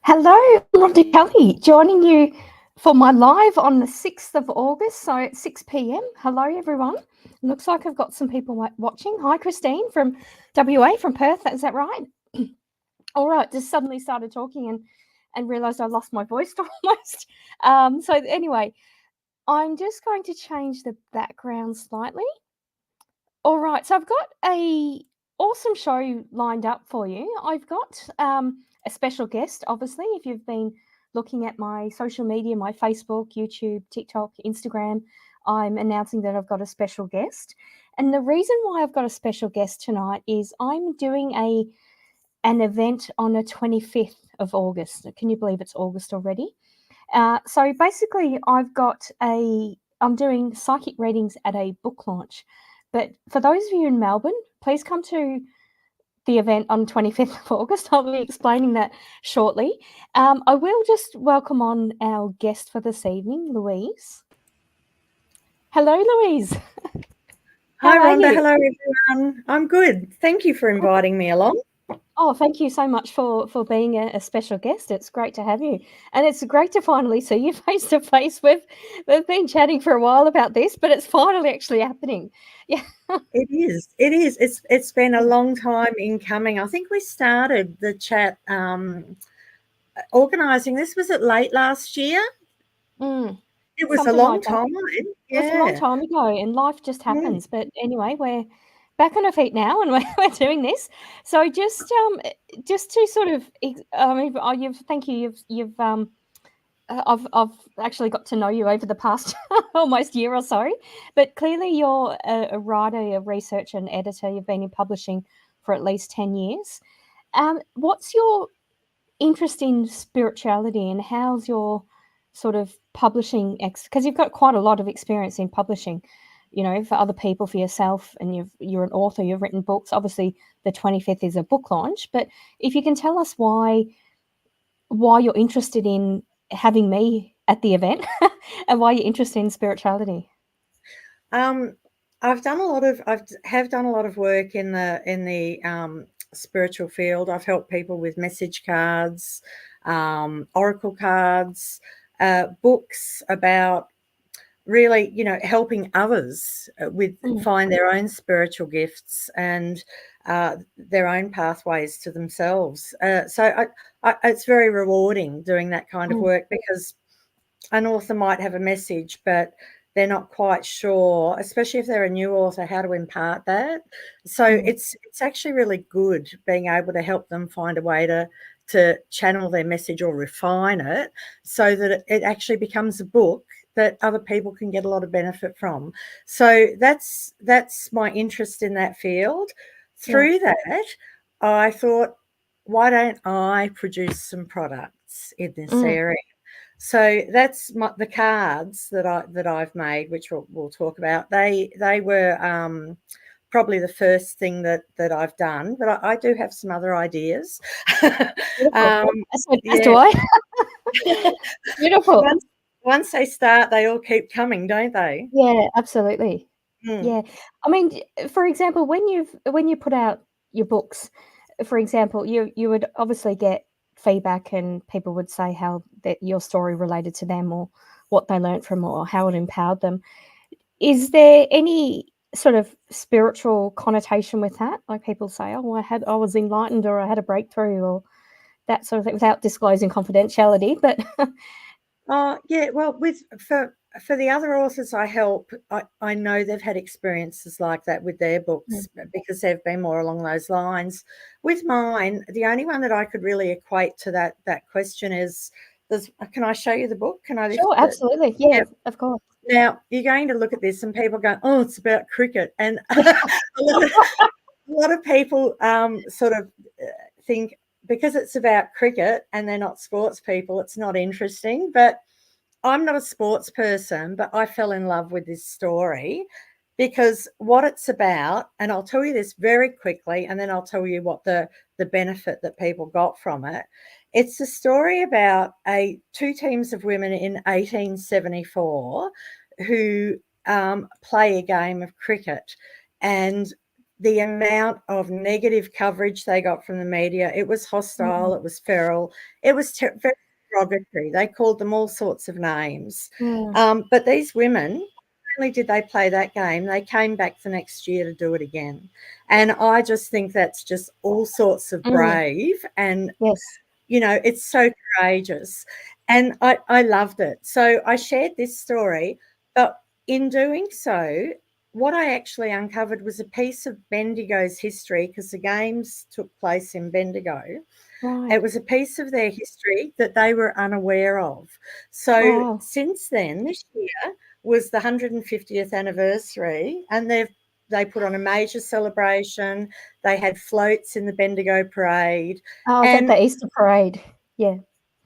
Hello, Rhonda Kelly, joining you for my live on the 6th of August, so at 6 p.m. Hello, everyone. Looks like I've got some people watching. Hi, Christine from WA, from Perth. Is that right? All right, just suddenly started talking and realised I lost my voice almost. So anyway, I'm just going to change the background slightly. All right, so I've got a awesome show lined up for you. I've got a special guest, obviously. If you've been looking at my social media, my Facebook, YouTube, TikTok, Instagram, I'm announcing that I've got a special guest. And the reason why I've got a special guest tonight is I'm doing an event on the 25th of August. Can you believe it's August already? So basically, I'm doing psychic readings at a book launch. But for those of you in Melbourne, please come to the event on 25th of August. I'll be explaining that shortly. I will just welcome on our guest for this evening, Louise. Hello, Louise. Hi, How are Rhonda. you? Hello, everyone. I'm good. Thank you for inviting me along. Oh, thank you so much for being a special guest. It's great to have you, and it's great to finally see you face to face. We've been chatting for a while about this, but it's finally actually happening. Yeah. It is. It is. It's been a long time in coming. I think we started the chat organising this. Was it late last year? Mm, It was a something long like that. time. It was a long Yeah. time ago, and life just Mm. happens. But anyway, we're back on our feet now, and we're doing this. So just to sort of, I mean, thank you. I've actually got to know you over the past almost year or so, but clearly you're a writer, a researcher, and editor. You've been in publishing for at least 10 years. What's your interest in spirituality, and how's your sort of publishing because you've got quite a lot of experience in publishing, for other people, for yourself, and you're an author, you've written books. Obviously the 25th is a book launch, but if you can tell us why you're interested in having me at the event and why you're interested in spirituality. I've done a lot of work in the spiritual field. I've helped people with message cards, oracle cards, books about really, helping others with find their own spiritual gifts and their own pathways to themselves. So it's very rewarding doing that kind of work, because an author might have a message, but they're not quite sure, especially if they're a new author, how to impart that. So it's actually really good being able to help them find a way to channel their message or refine it so that it actually becomes a book that other people can get a lot of benefit from. So that's my interest in that field. Through that, I thought, why don't I produce some products in this area? So that's the cards that I've made, which we'll talk about. They were probably the first thing that I've done, but I do have some other ideas. Beautiful. So Yeah. do I. Beautiful. Once they start, they all keep coming, don't they? Yeah, absolutely. Mm. Yeah. I mean, for example, when you put out your books, for example, you would obviously get feedback, and people would say how that your story related to them, or what they learned from, or how it empowered them. Is there any sort of spiritual connotation with that? Like people say, "Oh, I was enlightened," or "I had a breakthrough," or that sort of thing, without disclosing confidentiality. But Yeah. Well, for the other authors I help, I know they've had experiences like that with their books, because they've been more along those lines. With mine, the only one that I could really equate to that question is, can I show you the book? Can I lift sure, the? absolutely, yeah, Yeah. of course. Now you're going to look at this and people go, "Oh, it's about cricket," and a lot of people sort of think, because it's about cricket and they're not sports people, it's not interesting. But I'm not a sports person, but I fell in love with this story because what it's about, and I'll tell you this very quickly, and then I'll tell you what the benefit that people got from it. It's a story about two teams of women in 1874 who play a game of cricket, and the amount of negative coverage they got from the media, it was hostile, it was feral, it was very derogatory. They called them all sorts of names. But these women, not only did they play that game, they came back the next year to do it again. And I just think that's just all sorts of brave. And, yes, you know, it's so courageous. And I loved it. So I shared this story, but in doing so, what I actually uncovered was a piece of Bendigo's history, because the games took place in Bendigo. right. It was a piece of their history that they were unaware of. So since then, this year was the 150th anniversary, and they put on a major celebration. They had floats in the Bendigo parade. Oh, is that the Easter parade? Yeah.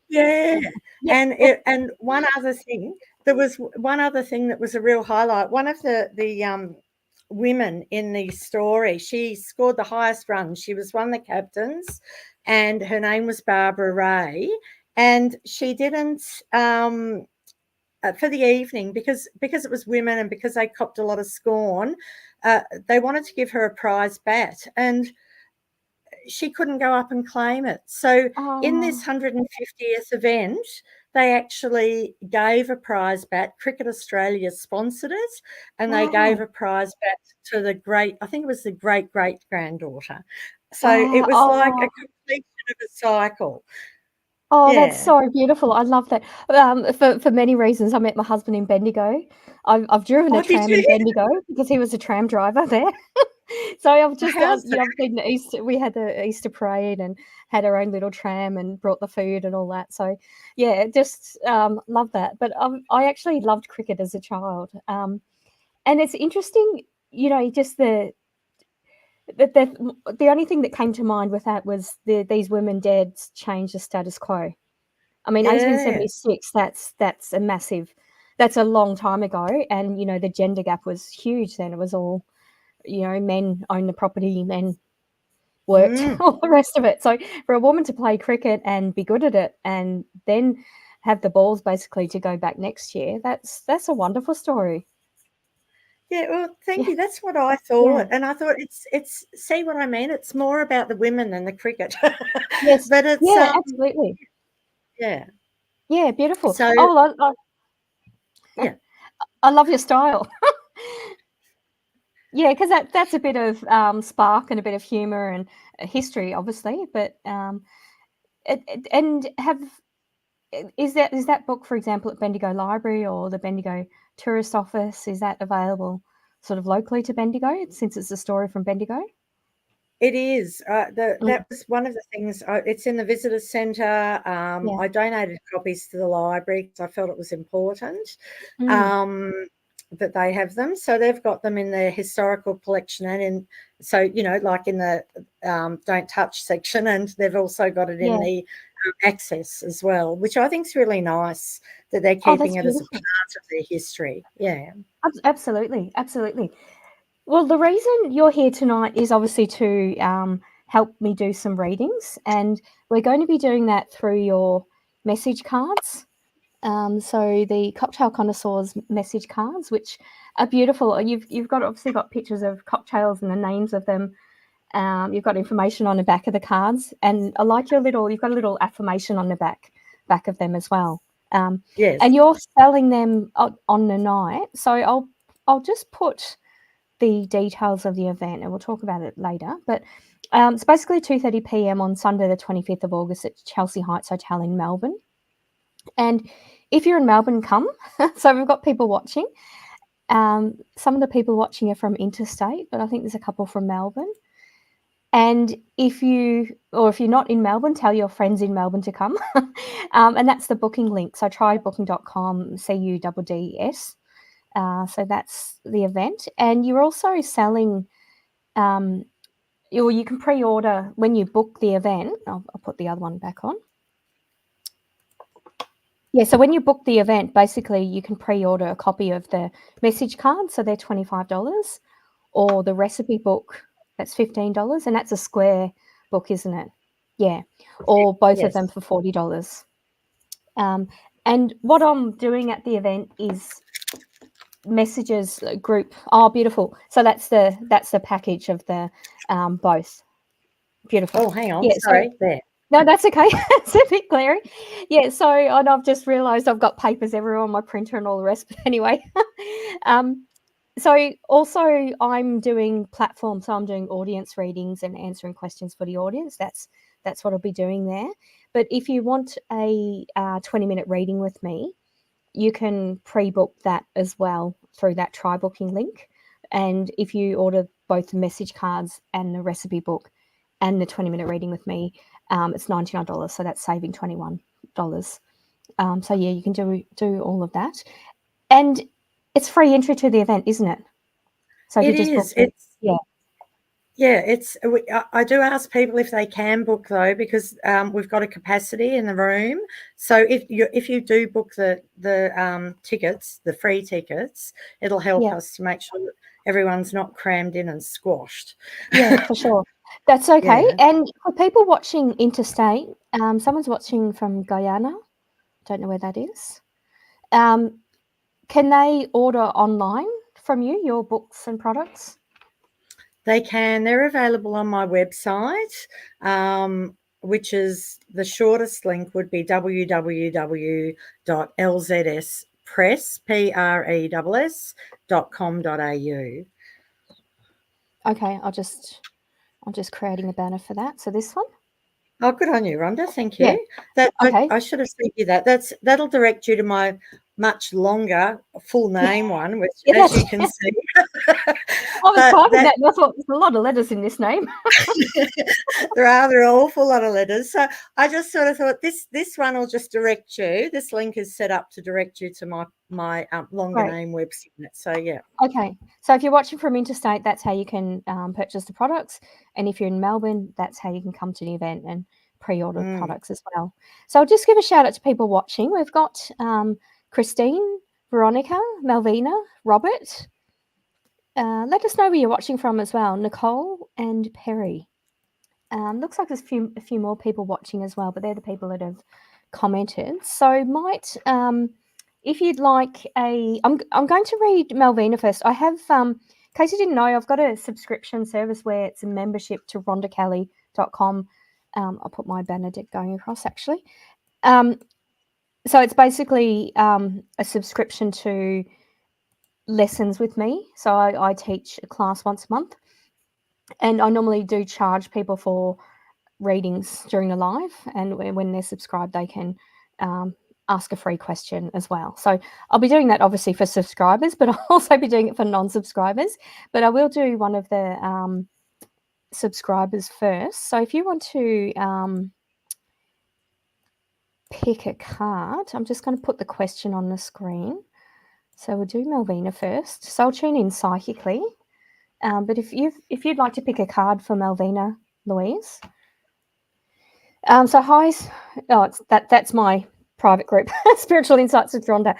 Yeah. Yeah. And one other thing, there was one other thing that was a real highlight. One of the women in the story, she scored the highest run. She was one of the captains, and her name was Barbara Ray. And she didn't for the evening, because it was women and because they copped a lot of scorn, they wanted to give her a prize bat, and she couldn't go up and claim it. So in this 150th event, they actually gave a prize bat. Cricket Australia sponsored it, and they gave a prize bat to the I think it was the great-great-granddaughter. So it was like a completion of a cycle. Oh, that's so beautiful. I love that. For many reasons, I met my husband in Bendigo. I've driven a tram in Bendigo because he was a tram driver there. So I've just, you know, I've been to Easter. We had the Easter parade and had our own little tram and brought the food and all that. So yeah, just love that. But I actually loved cricket as a child, and it's interesting, you know, just the only thing that came to mind with that was these women dared change the status quo. I mean, 1876, that's a massive, that's a long time ago. And, you know, the gender gap was huge then. It was all, you know, men own the property, men worked, all the rest of it. So for a woman to play cricket and be good at it and then have the balls basically to go back next year, that's a wonderful story. Yeah, well, thank you. That's what I thought. And I thought it's see what I mean? It's more about the women than the cricket. Yes. But it's Yeah, absolutely. Yeah. Yeah, beautiful. So yeah. I love your style. Yeah, because that's a bit of spark and a bit of humour and history, obviously. But is that book, for example, at Bendigo Library or the Bendigo Tourist Office? Is that available sort of locally to Bendigo, since it's a story from Bendigo? It is. That was one of the things. It's in the visitor centre. I donated copies to the library because I felt it was important that they have them. So they've got them in their historical collection, and so, you know, like in the don't touch section, and they've also got it in the access as well, which I think is really nice that they're keeping it as a part of their history. Yeah, absolutely, absolutely. Well, the reason you're here tonight is obviously to help me do some readings, and we're going to be doing that through your message cards. So the Cocktail Connoisseurs message cards, which are beautiful. You've got obviously got pictures of cocktails and the names of them. You've got information on the back of the cards, and I like you've got a little affirmation on the back of them as well. yes, and you're selling them on the night, so I'll just put the details of the event, and we'll talk about it later. But it's basically 2:30 p.m. on Sunday, the 25th of August at Chelsea Heights Hotel in Melbourne. And if you're in Melbourne, come. So we've got people watching. Some of the people watching are from interstate, but I think there's a couple from Melbourne. And if you're not in Melbourne, tell your friends in Melbourne to come. And that's the booking link. So trybooking.com, CUDDS. So that's the event. And you're also selling, you can pre-order when you book the event. I'll put the other one back on. Yeah, so when you book the event, basically you can pre-order a copy of the message card, so they're $25, or the recipe book, that's $15, and that's a square book, isn't it? Yeah, or both of them for $40. And what I'm doing at the event is messages group. Oh, beautiful. So that's the package of the both. Beautiful. Oh, hang on. Yeah, Sorry. There. no, that's okay. It's a bit glary. Yeah, so and I've just realised I've got papers everywhere on my printer and all the rest. But anyway, so also I'm doing platforms. So I'm doing audience readings and answering questions for the audience. That's what I'll be doing there. But if you want a 20-minute reading with me, you can pre-book that as well through that try booking link. And if you order both the message cards and the recipe book and the 20-minute reading with me, it's $99. So that's saving $21. So yeah, you can do all of that. And it's free entry to the event, isn't it? So if It you just is. book it, yeah. Yeah, I do ask people if they can book though, because we've got a capacity in the room. So if you do book the tickets, the free tickets, it'll help us to make sure that everyone's not crammed in and squashed. Yeah, for sure. That's okay. Yeah. And for people watching interstate, someone's watching from Guyana. Don't know where that is. Can they order online from you, your books and products? They can. They're available on my website, which is the shortest link would be www.lzspress.com.au. Okay, I'm just creating a banner for that. So this one. Oh, good on you, Rhonda. Thank you. Yeah. That Okay. I should have sent you that. That'll direct you to my much longer full name one, which, as you can see. I was typing that, and I thought there's a lot of letters in this name. There are an awful lot of letters. So I just sort of thought this one will just direct you. This link is set up to direct you to my longer name website. So yeah. Okay. So if you're watching from interstate, that's how you can purchase the products. And if you're in Melbourne, that's how you can come to the event and pre-order products as well. So I'll just give a shout out to people watching. We've got Christine, Veronica, Malvina, Robert. Let us know where you're watching from as well. Nicole and Perry. Looks like there's a few more people watching as well, but they're the people that have commented. So might if you'd like I'm going to read Malvina first. I have in case you didn't know, I've got a subscription service where it's a membership to rhondakali.com. I'll put my banner deck going across actually. So it's basically a subscription to lessons with me. So I teach a class once a month, and I normally do charge people for readings during the live, and when they're subscribed, they can ask a free question as well. So I'll be doing that obviously for subscribers, but I'll also be doing it for non-subscribers. But I will do one of the subscribers first. So if you want to pick a card, I'm just going to put the question on the screen. So we'll do Malvina first. So I'll tune in psychically. But if you'd like to pick a card for Malvina, Louise. So hi, that's my private group, Spiritual Insights with Rhonda.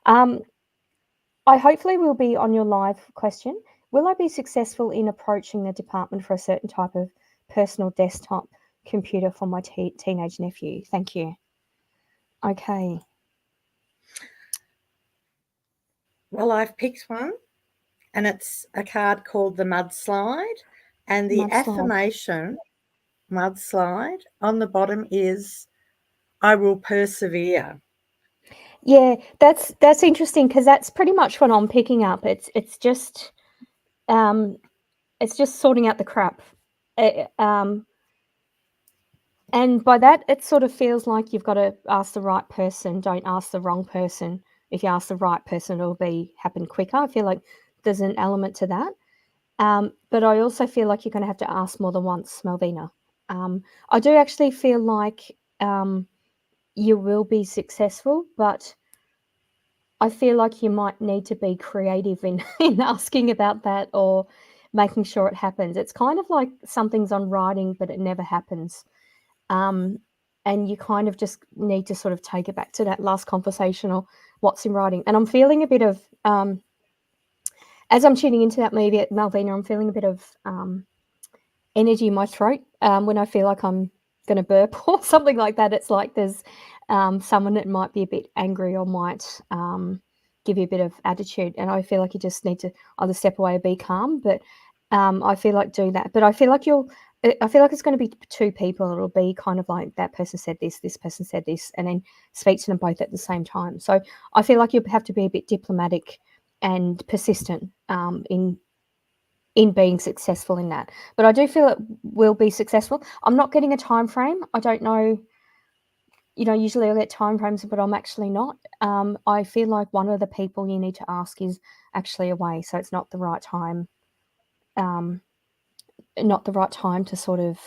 I hopefully will be on your live question. Will I be successful in approaching the department for a certain type of personal desktop computer for my teenage nephew? Thank you. Okay. Well, I've picked one, and it's a card called the Mudslide, and the affirmation mudslide on the bottom is I will persevere. Yeah, that's interesting, because that's pretty much what I'm picking up. It's just sorting out the crap. And by that, it sort of feels like you've got to ask the right person. Don't ask the wrong person. If you ask the right person, it'll happen quicker. I feel like there's an element to that. But I also feel like you're going to have to ask more than once, Malvina. I do actually feel like you will be successful, but I feel like you might need to be creative in asking about that or making sure it happens. It's kind of like something's on writing, but it never happens. And you kind of just need to sort of take it back to that last conversation or what's in writing. And I'm feeling a bit of, as I'm tuning into that movie at Malvina, I'm feeling a bit of energy in my throat when I feel like I'm going to burp or something like that. It's like there's someone that might be a bit angry or might give you a bit of attitude, and I feel like you just need to either step away or be calm. But I feel like do that. But I feel like it's going to be two people. It'll be kind of like that person said this person said this, and then speak to them both at the same time. So I feel like you'll have to be a bit diplomatic and persistent in being successful in that. But I do feel it will be successful. I'm not getting a time frame. I don't know. Usually I get time frames, but I'm actually not. I feel like one of the people you need to ask is actually away, so it's not the right time. Not the right time to sort of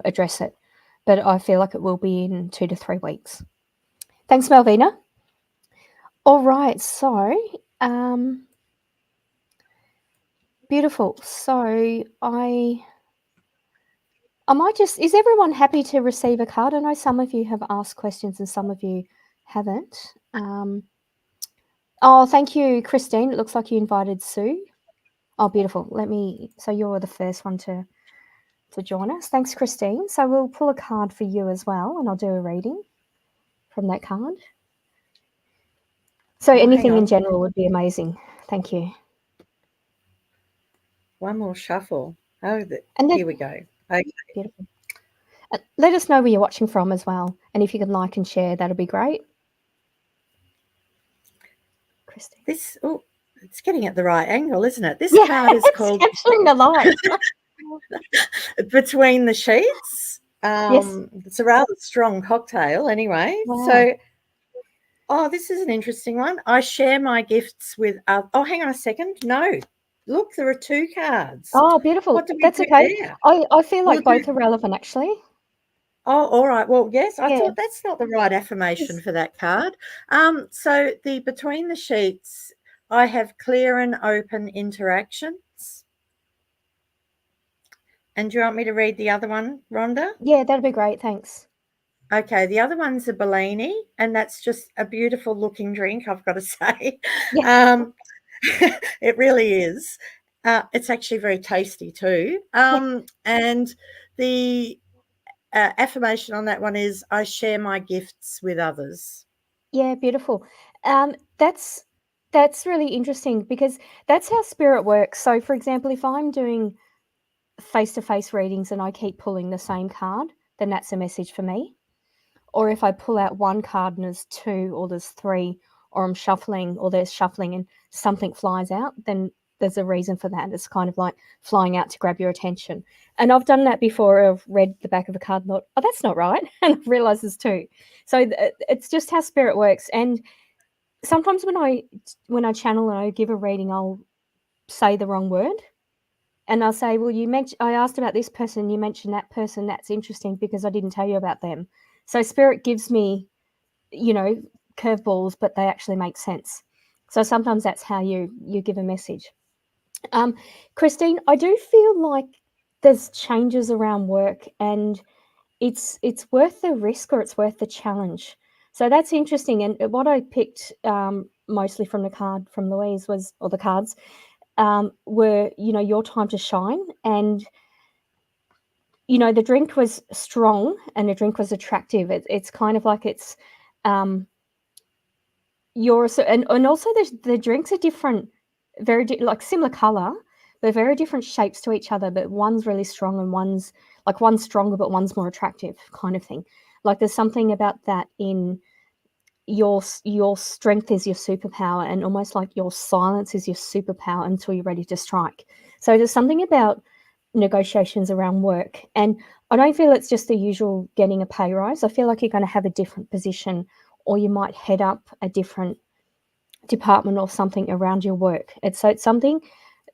address it. But I feel like it will be in 2 to 3 weeks. Thanks, Malvina. All right, so beautiful. So I might just, is everyone happy to receive a card? I know some of you have asked questions and some of you haven't. Oh, thank you, Christine. It looks like you invited Sue. Oh, beautiful. So you're the first one to join us. Thanks, Christine. So we'll pull a card for you as well, and I'll do a reading from that card. So anything in general would be amazing. Thank you. One more shuffle. Oh, here we go. Okay. Beautiful. Let us know where you're watching from as well. And if you can like and share, that'll be great. Christine. It's getting at the right angle, isn't it? This card is called Capturing the light. Between the Sheets. Yes. It's a rather strong cocktail anyway. Wow. So, this is an interesting one. I share my gifts with hang on a second. No. Look, there are 2 cards. Oh, beautiful. That's okay. I feel like both are relevant, actually. Oh, all right. Well, yes, I thought that's not the right affirmation for that card. So the Between the Sheets, I have clear and open interactions. And do you want me to read the other one, Rhonda? Yeah, that'd be great. Thanks. Okay, the other one's a Bellini, and that's just a beautiful looking drink, I've got to say. Yeah. It really is. It's actually very tasty too. And the affirmation on that one is, I share my gifts with others. Yeah, beautiful. That's really interesting because that's how spirit works. So, for example, if I'm doing face-to-face readings and I keep pulling the same card, then that's a message for me. Or if I pull out one card and there's 2 or there's 3, or I'm shuffling or there's shuffling and something flies out, then there's a reason for that. It's kind of like flying out to grab your attention. And I've done that before. I've read the back of a card and thought, oh, that's not right. And I've realized there's 2. So it's just how spirit works. And sometimes when I channel and I give a reading, I'll say the wrong word. And I'll say, well, I asked about this person, you mentioned that person. That's interesting because I didn't tell you about them. So spirit gives me, curveballs, but they actually make sense. So sometimes that's how you give a message. Christine, I do feel like there's changes around work, and it's worth the risk or it's worth the challenge. So that's interesting. And what I picked mostly from the card from Louise the cards were, your time to shine. And the drink was strong and the drink was attractive. It's kind of like it's and also the drinks are different, like similar color, but very different shapes to each other. But one's really strong and one's stronger, but one's more attractive, kind of thing. Like there's something about that in your strength is your superpower, and almost like your silence is your superpower until you're ready to strike. So there's something about negotiations around work, and I don't feel it's just the usual getting a pay rise. I feel like you're going to have a different position, or you might head up a different department or something around your work. It's something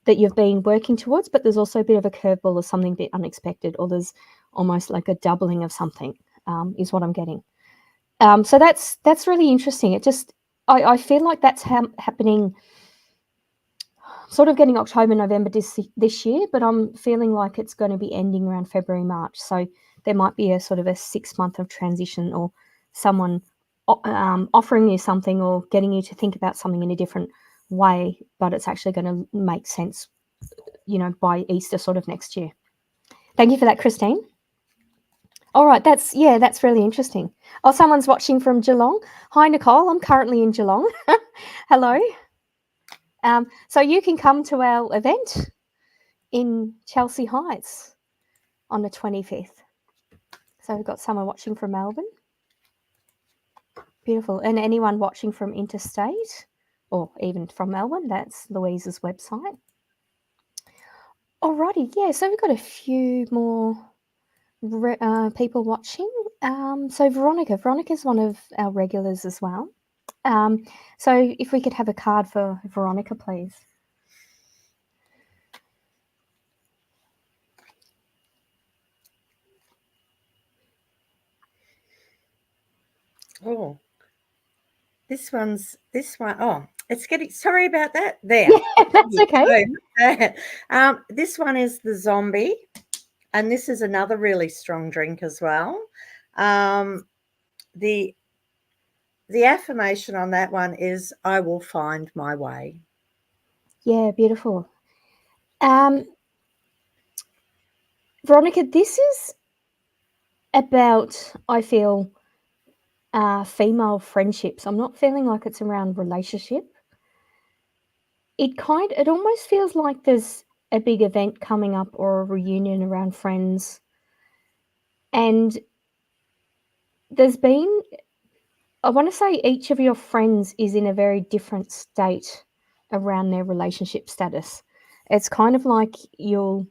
that you've been working towards, but there's also a bit of a curveball or something a bit unexpected, or there's almost like a doubling of something is what I'm getting. So that's really interesting. It just I feel like that's happening, sort of getting October, November this year, but I'm feeling like it's going to be ending around February, March. So there might be a sort of a 6 month of transition, or someone offering you something or getting you to think about something in a different way, but it's actually going to make sense, by Easter sort of next year. Thank you for that, Christine. All right, that's really interesting. Oh, someone's watching from Geelong. Hi, Nicole. I'm currently in Geelong. Hello. So you can come to our event in Chelsea Heights on the 25th. So we've got someone watching from Melbourne. Beautiful. And anyone watching from interstate or even from Melbourne, that's Louise's website. Alrighty, yeah. So we've got a few more people watching. So Veronica's one of our regulars as well. So if we could have a card for Veronica, please. Oh, this one. Oh, it's getting. Sorry about that. There. Yeah, that's okay. This one is the zombie, and this is another really strong drink as well. The affirmation on that one is, "I will find my way." Yeah, beautiful. Veronica, this is about, I feel, female friendships. I'm not feeling like it's around relationship. It almost feels like there's a big event coming up or a reunion around friends. And there's been, I want to say each of your friends is in a very different state around their relationship status. It's kind of like you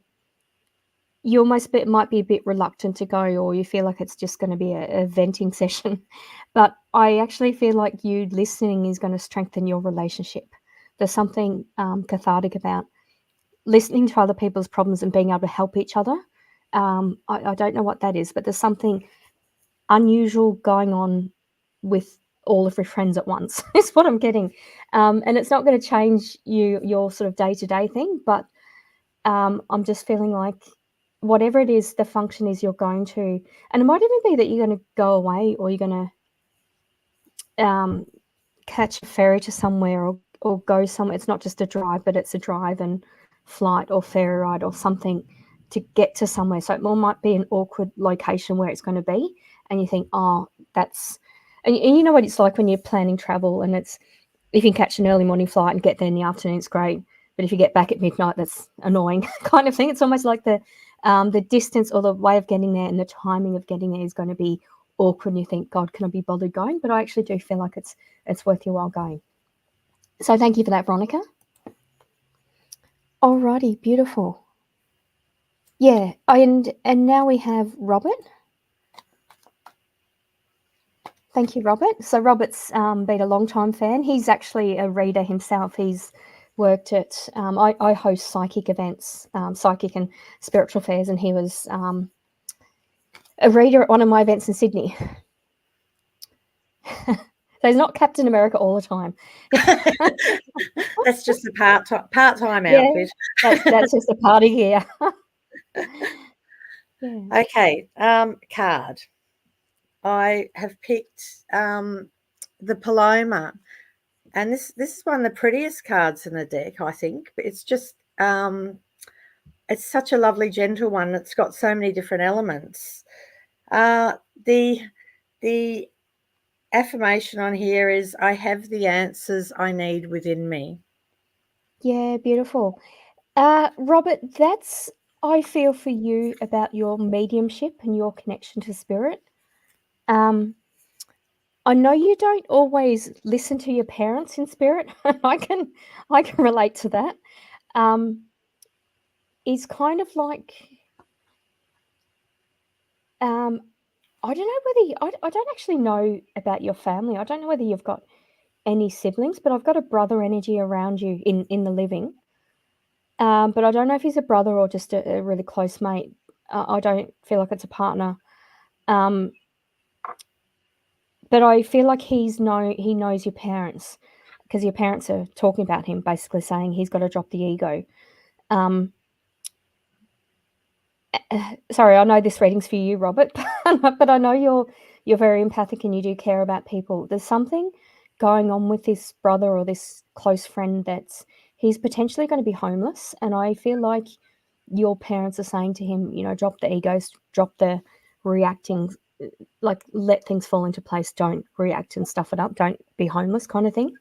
almost might be a bit reluctant to go, or you feel like it's just going to be a venting session. But I actually feel like you listening is going to strengthen your relationship. There's something cathartic about listening to other people's problems and being able to help each other. I don't know what that is, but there's something unusual going on with all of your friends at once is what I'm getting. And it's not going to change your sort of day-to-day thing, but I'm just feeling like whatever it is, the function is you're going to, and it might even be that you're going to go away or you're going to catch a ferry to somewhere or go somewhere. It's not just a drive, but it's a drive and flight or ferry ride or something to get to somewhere. So it more might be an awkward location where it's going to be, and you think, oh, that's, and you know what it's like when you're planning travel, and it's, if you can catch an early morning flight and get there in the afternoon, it's great. But if you get back at midnight, that's annoying kind of thing. It's almost like the distance or the way of getting there and the timing of getting there is going to be awkward. And you think, God, can I be bothered going? But I actually do feel like it's worth your while going. So thank you for that, Veronica. Alrighty, beautiful. Yeah, and now we have Robert. Thank you, Robert. So Robert's been a long-time fan. He's actually a reader himself. He's worked at, I host psychic events, psychic and spiritual fairs, and he was a reader at one of my events in Sydney. So he's not Captain America all the time. That's just a part-time outfit. That's just a party here. Yeah. Okay, card. I have picked the Paloma, and this is one of the prettiest cards in the deck, I think. But it's just it's such a lovely, gentle one. It's got so many different elements. The affirmation on here is, I have the answers I need within me. Yeah, beautiful. Robert, that's, I feel for you about your mediumship and your connection to spirit. I know you don't always listen to your parents in spirit. I can relate to that. It's kind of like, I don't know whether I don't actually know about your family. I don't know whether you've got any siblings, but I've got a brother energy around you in the living. But I don't know if he's a brother or just a really close mate. I don't feel like it's a partner. But I feel like he knows your parents, because your parents are talking about him, basically saying he's got to drop the ego. Sorry, I know this reading's for you, Robert, but I know you're very empathic and you do care about people. There's something going on with this brother or this close friend that's, he's potentially going to be homeless, and I feel like your parents are saying to him, you know, drop the egos, drop the reacting, like let things fall into place, don't react and stuff it up, don't be homeless kind of thing.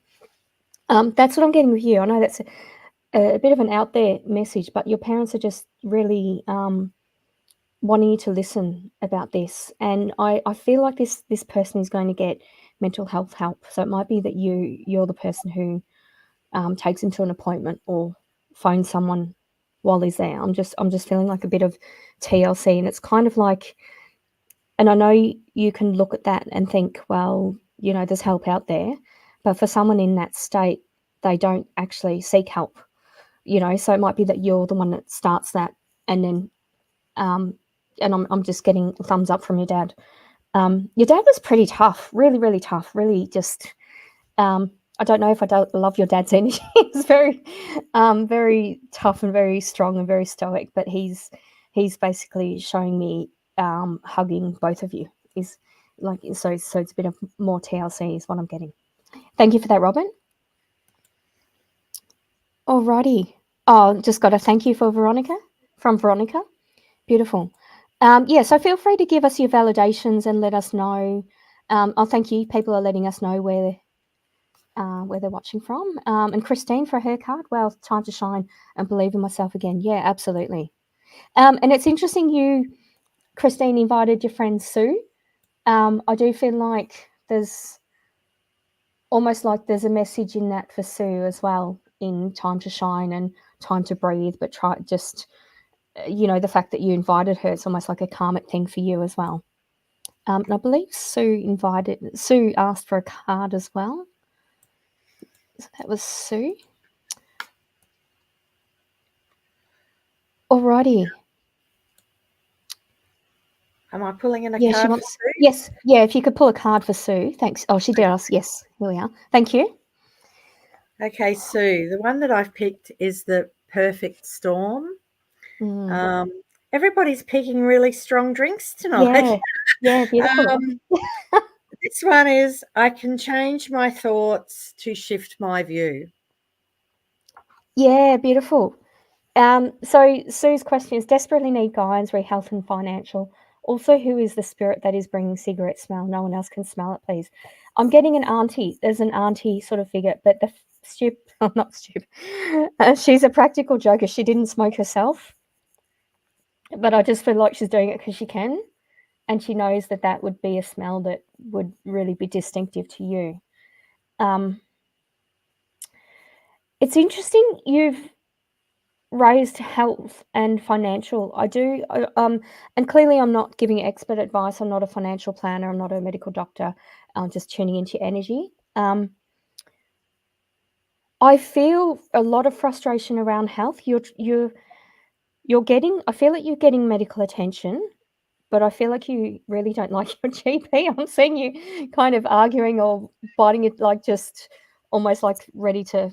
That's what I'm getting with you. I know that's a bit of an out there message, but your parents are just really wanting you to listen about this. And I feel like this person is going to get mental health help. So it might be that you're the person who takes him to an appointment or phones someone while he's there. I'm just feeling like a bit of TLC, and it's kind of like, and I know you can look at that and think, well, there's help out there, but for someone in that state, they don't actually seek help. So it might be that you're the one that starts that, and then and I'm just getting a thumbs up from your dad. Your dad was pretty tough, really, really tough, really just. I don't know if I don't love your dad's energy. He's very, very tough and very strong and very stoic. But he's basically showing me hugging both of you. Is like so it's a bit of more TLC is what I'm getting. Thank you for that, Robin. Alrighty. Oh, just got a thank you for Veronica from Veronica. Beautiful. So feel free to give us your validations and let us know. Thank you. People are letting us know where they're watching from. And Christine for her card. Well, time to shine and believe in myself again. Yeah, absolutely. And it's interesting Christine, invited your friend Sue. I do feel like there's almost like there's a message in that for Sue as well, in time to shine and time to breathe, but try just, the fact that you invited her, it's almost like a karmic thing for you as well. And I believe Sue asked for a card as well. So that was Sue. Alrighty. Am I pulling in a Yeah, card she wants. for Sue? Yes, yeah. If you could pull a card for Sue, thanks. Oh, she did ask. Yes, here we are. Thank you. Okay, Sue. The one that I've picked is the perfect storm. Everybody's picking really strong drinks tonight. Yeah, beautiful. This one is, I can change my thoughts to shift my view. Yeah, beautiful. So Sue's question is, desperately need guidance re health and financial. Also, who is the spirit that is bringing cigarette smell? No one else can smell it, please. I'm getting an auntie. There's an auntie sort of figure, but not stupid. She's a practical joker. She didn't smoke herself, but I just feel like she's doing it because she can. And she knows that would be a smell that would really be distinctive to you. It's interesting you've raised health and financial. I do, and clearly I'm not giving expert advice. I'm not a financial planner. I'm not a medical doctor. I'm just tuning into your energy. I feel a lot of frustration around health. You're getting. I feel like you're getting medical attention, but I feel like you really don't like your GP. I'm seeing you kind of arguing or biting it, like just almost like ready to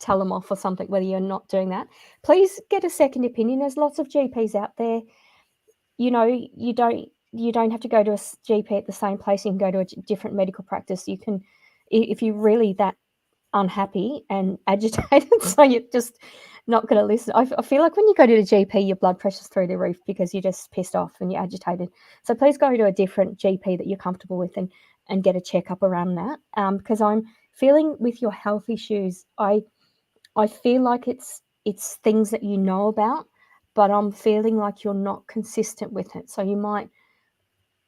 tell them off or something, whether you're not doing that. Please get a second opinion. There's lots of GPs out there. You don't have to go to a GP at the same place. You can go to a different medical practice. You can, if you're really that unhappy and agitated, so you're just not going to listen. I feel like when you go to the GP, your blood pressure's through the roof because you're just pissed off and you're agitated. So please go to a different GP that you're comfortable with and get a checkup around that. Because I'm feeling with your health issues, I feel like it's things that you know about, but I'm feeling like you're not consistent with it. So you might,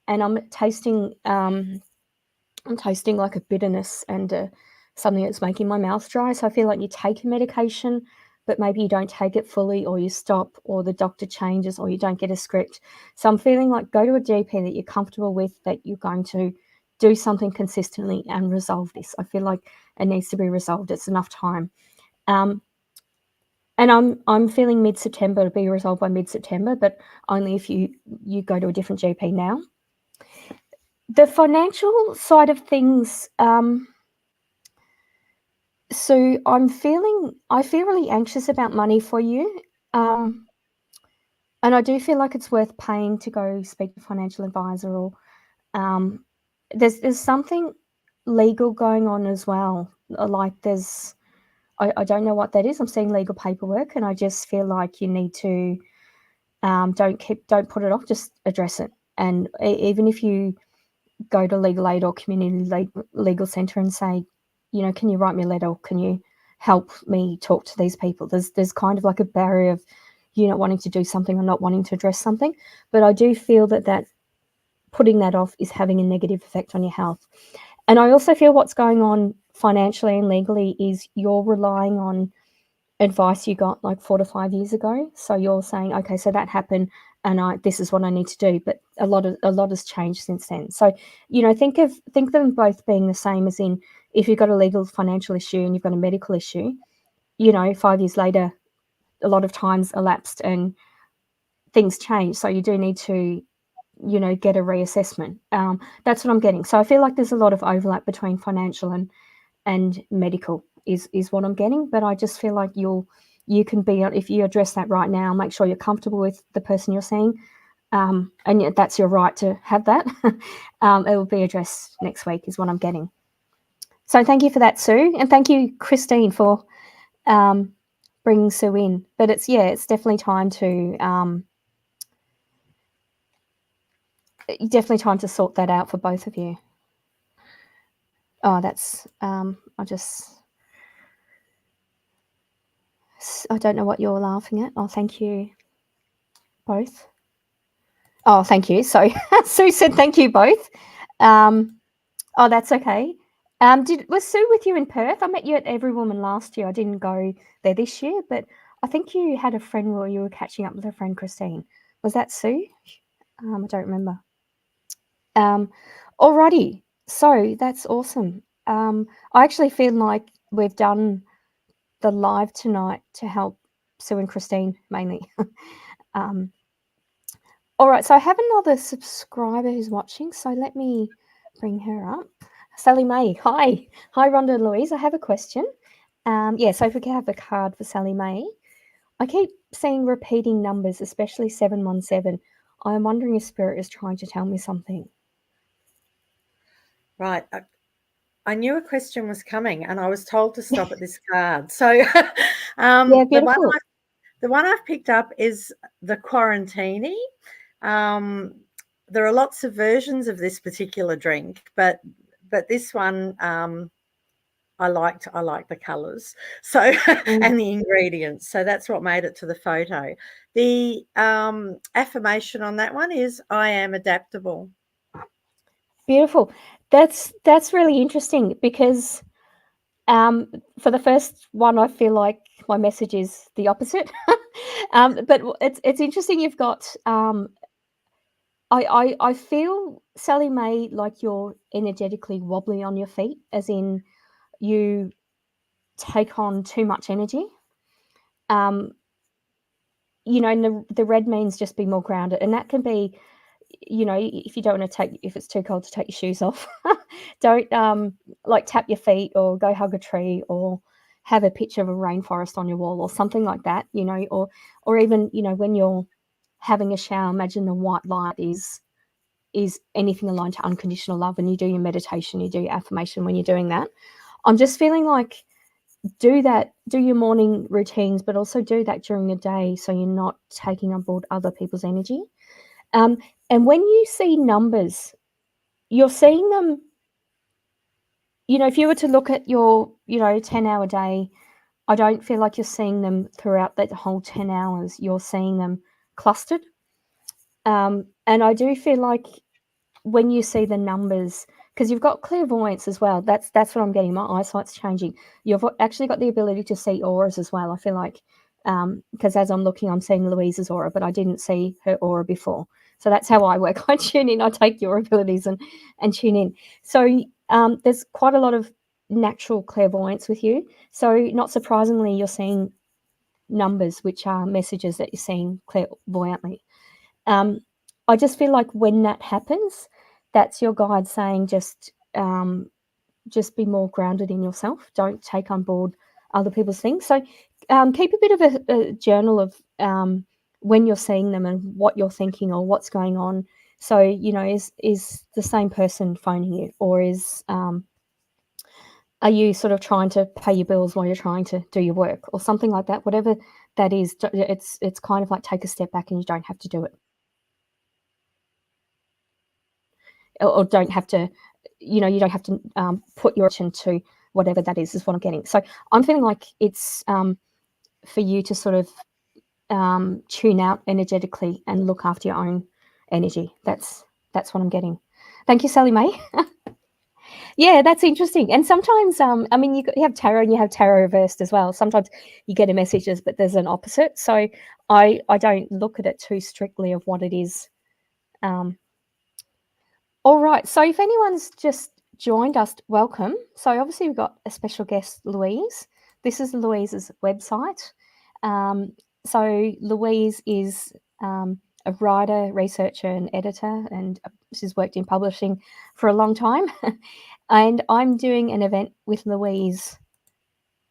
and I'm tasting like a bitterness and something that's making my mouth dry. So I feel like you take a medication, but maybe you don't take it fully, or you stop, or the doctor changes, or you don't get a script. So I'm feeling like go to a GP that you're comfortable with, that you're going to do something consistently and resolve this. I feel like it needs to be resolved. It's enough time. And I'm feeling mid-September to be resolved by mid-September, but only if you go to a different GP now. The financial side of things, so I feel really anxious about money for you, and I do feel like it's worth paying to go speak to a financial advisor, or there's something legal going on as well. Like I don't know what that is. I'm seeing legal paperwork, and I just feel like you need to Don't put it off. Just address it. And even if you go to legal aid or community legal centre and say, you know, can you write me a letter? Or can you help me talk to these people? There's kind of like a barrier of you not wanting to do something or not wanting to address something. But I do feel that putting that off is having a negative effect on your health. And I also feel what's going on financially and legally is you're relying on advice you got like 4 to 5 years ago. So you're saying, okay, so that happened and this is what I need to do. But a lot has changed since then. So, you know, think of them both being the same, as in if you've got a legal financial issue and you've got a medical issue, you know, 5 years later, a lot of time's elapsed and things change. So you do need to, you know, get a reassessment. That's what I'm getting. So I feel like there's a lot of overlap between financial and medical is what I'm getting. But I just feel like you can be, if you address that right now, make sure you're comfortable with the person you're seeing. And that's your right to have that. It will be addressed next week is what I'm getting. So thank you for that, Sue. And thank you, Christine, for bringing Sue in. But it's definitely time to sort that out for both of you. Oh, that's I don't know what you're laughing at. Oh, thank you both. Oh, thank you. So Sue said thank you both. Oh, that's okay. Was Sue with you in Perth? I met you at Every Woman last year. I didn't go there this year, but I think you had a friend where you were catching up with a friend, Christine. Was that Sue? I don't remember. Alrighty. So that's awesome. I actually feel like we've done the live tonight to help Sue and Christine mainly. All right, so I have another subscriber who's watching, so let me bring her up. Sally May, hi. Hi, Rhonda and Louise. I have a question. So if we could have a card for Sally May. I keep seeing repeating numbers, especially 717. I am wondering if Spirit is trying to tell me something. Right. I knew a question was coming, and I was told to stop at this card. So the one I've picked up is the Quarantini. There are lots of versions of this particular drink, but this one I liked the colours, so and the ingredients. So that's what made it to the photo. The affirmation on that one is I am adaptable. Beautiful. That's really interesting because for the first one, I feel like my message is the opposite. But it's interesting. You've got I feel, Sally May, like you're energetically wobbly on your feet, as in you take on too much energy. You know, and the red means just be more grounded, and that can be, you know, if you don't want to if it's too cold to take your shoes off, don't like tap your feet or go hug a tree or have a picture of a rainforest on your wall or something like that, you know, or even, you know, when you're having a shower, imagine the white light is anything aligned to unconditional love. When you do your meditation, you do your affirmation, when you're doing that, I'm just feeling like do your morning routines, but also do that during the day so you're not taking on board other people's energy. And when you see numbers, you're seeing them, you know, if you were to look at your, you know, 10-hour day, I don't feel like you're seeing them throughout that whole 10 hours. You're seeing them clustered. And I do feel like when you see the numbers, because you've got clairvoyance as well, that's what I'm getting. My eyesight's changing. You've actually got the ability to see auras as well. I feel like, because as I'm looking, I'm seeing Louise's aura, but I didn't see her aura before. So that's how I work. I tune in, I take your abilities and tune in. So there's quite a lot of natural clairvoyance with you. So not surprisingly, you're seeing numbers, which are messages that you're seeing clairvoyantly. I just feel like when that happens, that's your guide saying just be more grounded in yourself. Don't take on board other people's things. So keep a bit of a journal of when you're seeing them and what you're thinking or what's going on. So, you know, is the same person phoning you, or are you sort of trying to pay your bills while you're trying to do your work or something like that? Whatever that is, it's kind of like take a step back and you don't have to do it. Or don't have to, you don't have to put your attention to whatever that is what I'm getting. So I'm feeling like it's for you to sort of tune out energetically and look after your own energy. That's what I'm getting. Thank you, Sally May. Yeah, that's interesting. And sometimes, I mean, you have tarot and you have tarot reversed as well. Sometimes you get a messages, but there's an opposite. So I don't look at it too strictly of what it is. All right. So if anyone's just joined us, welcome. So obviously we've got a special guest, Louise. This is Louise's website. So Louise is a writer, researcher, and editor, and she's worked in publishing for a long time. And I'm doing an event with Louise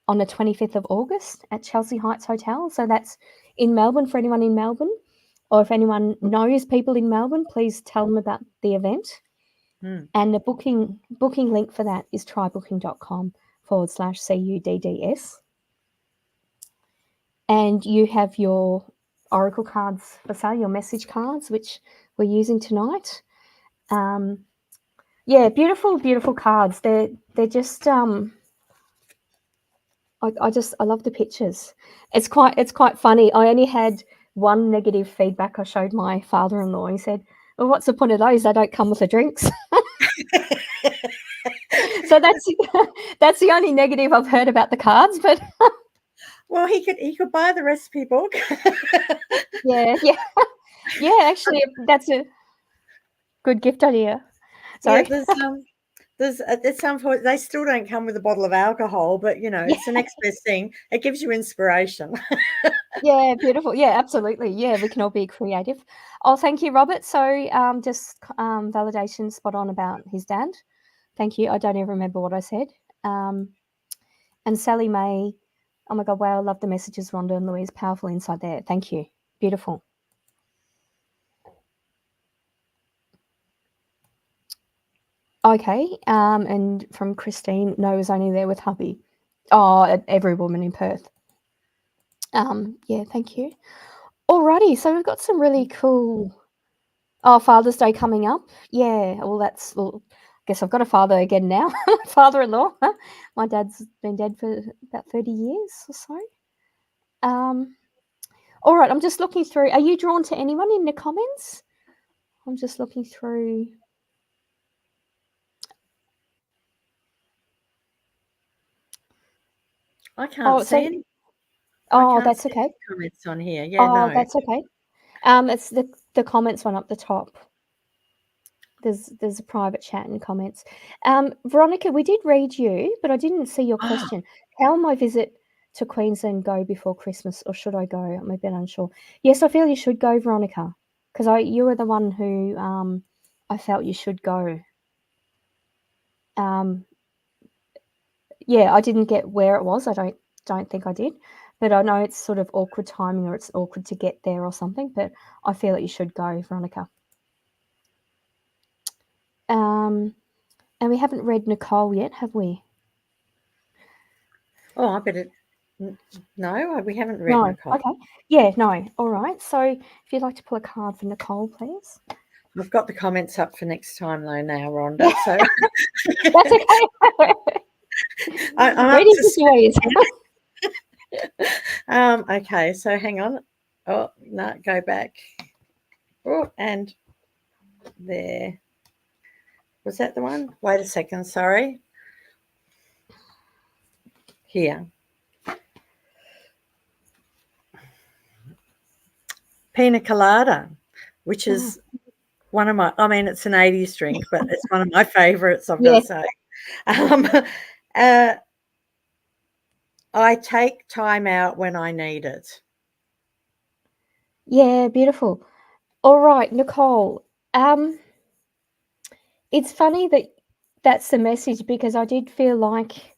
on the 25th of August at Chelsea Heights Hotel. So that's in Melbourne for anyone in Melbourne. Or if anyone knows people in Melbourne, please tell them about the event. And the booking link for that is trybooking.com/CUDDS. And you have your oracle cards for sale, your message cards, which we're using tonight. Yeah, beautiful cards. They're just I love the pictures. It's quite funny. I only had one negative feedback. I showed my father-in-law. He said, "Well, what's the point of those? They don't come with the drinks." So that's the only negative I've heard about the cards. But well, he could buy the recipe book. yeah. Actually, that's a good gift idea. Sorry. Yeah, it's unfortunate they still don't come with a bottle of alcohol, but it's the next best thing. It gives you inspiration. Yeah, beautiful. Yeah, absolutely. Yeah, we can all be creative. Oh, thank you, Robert. So just validation spot on about his dad. Thank you. I don't even remember what I said. And Sally May, oh my God, wow, I love the messages, Rhonda and Louise. Powerful insight there. Thank you. Beautiful. Okay. And from Christine, no, was only there with hubby. Oh, every woman in Perth. Yeah, thank you. Alrighty, so we've got some really cool. Oh, Father's Day coming up. Yeah, well, I guess I've got a father again now. Father-in-law. My dad's been dead for about 30 years or so. All right, I'm just looking through. Are you drawn to anyone in the comments? I'm just looking through. I can't see any. Oh, that's okay. Comments on here. Yeah, no. That's okay. It's the comments one up the top. There's a private chat and comments. Veronica, we did read you, but I didn't see your question. How will my visit to Queensland go before Christmas, or should I go? I'm a bit unsure. Yes, I feel you should go, Veronica, because you were the one who I felt you should go. Yeah, I didn't get where it was. I don't think I did, but I know it's sort of awkward timing, or it's awkward to get there or something. But I feel that you should go, Veronica. And we haven't read Nicole yet, have we? Oh, I bet it. No, we haven't read Nicole. Okay. Yeah, no. All right. So if you'd like to pull a card for Nicole, please. I've got the comments up for next time, though, now, Rhonda. So that's okay. I'm ready to okay, so hang on. Oh, no, go back. Oh, and there. Was that the one? Wait a second, sorry. Here. Pina colada, which is one of my, I mean, it's an 80s drink, but it's one of my favorites, I've got to say. I take time out when I need it. Yeah, beautiful. All right, Nicole. It's funny that that's the message, because I did feel like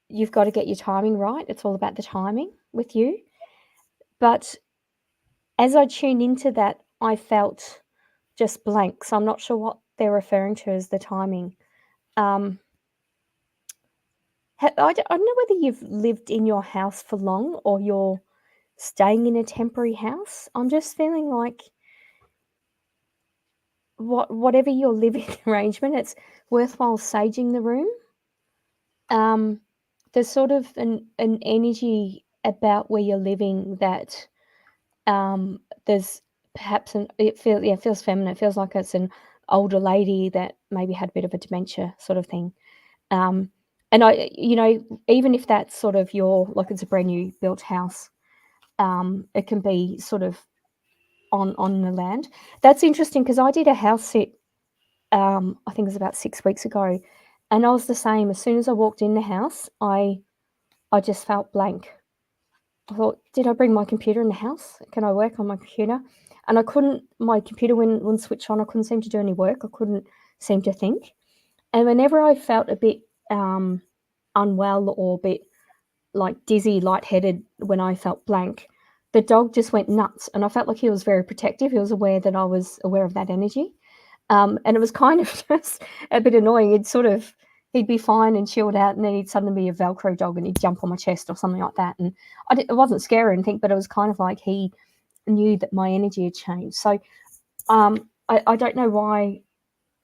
you've got to get your timing right. It's all about the timing with you. But as I tuned into that, I felt just blank. So I'm not sure what they're referring to as the timing. I don't know whether you've lived in your house for long or you're staying in a temporary house. I'm just feeling like whatever your living arrangement, it's worthwhile saging the room. There's sort of an energy about where you're living that there's perhaps it feels feminine. It feels like it's an older lady that maybe had a bit of a dementia sort of thing. Um, and even if that's sort of like it's a brand new built house, it can be sort of on the land. That's interesting because I did a house sit. I think it was about 6 weeks ago, and I was the same. As soon as I walked in the house, I just felt blank. I thought, did I bring my computer in the house? Can I work on my computer? And I couldn't. My computer wouldn't switch on. I couldn't seem to do any work. I couldn't seem to think. And whenever I felt a bit unwell or a bit like dizzy, lightheaded, when I felt blank, the dog just went nuts, and I felt like he was very protective. He was aware that I was aware of that energy, and it was kind of just a bit annoying. He'd be fine and chilled out, and then he'd suddenly be a Velcro dog, and he'd jump on my chest or something like that. And it wasn't scary or anything, but it was kind of like he knew that my energy had changed. So I don't know why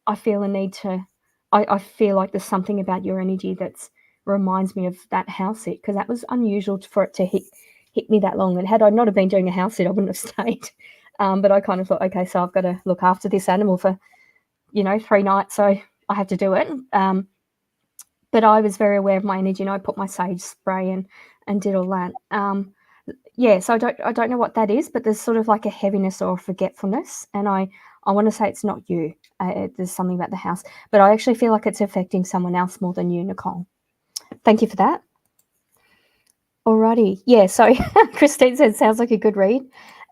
I feel a need to. I feel like there's something about your energy that reminds me of that house sit, because that was unusual for it to hit me that long. And had I not have been doing a house sit, I wouldn't have stayed. But I kind of thought, okay, so I've got to look after this animal for 3 nights, so I have to do it. But I was very aware of my energy, and I put my sage spray and did all that. So I don't know what that is, but there's sort of like a heaviness or forgetfulness, and I want to say it's not you. There's something about the house, but I actually feel like it's affecting someone else more than you, Nicole. Thank you for that. Alrighty, yeah. So Christine said, "Sounds like a good read."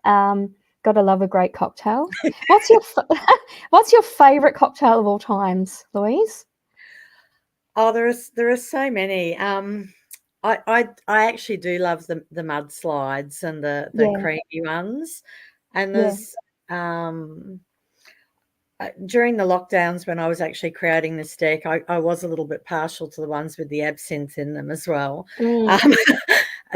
Gotta love a great cocktail. What's your favourite cocktail of all times, Louise? Oh, there are so many. I actually do love the mudslides and the creamy ones, and there's during the lockdowns when I was actually creating this deck, I was a little bit partial to the ones with the absinthe in them as well.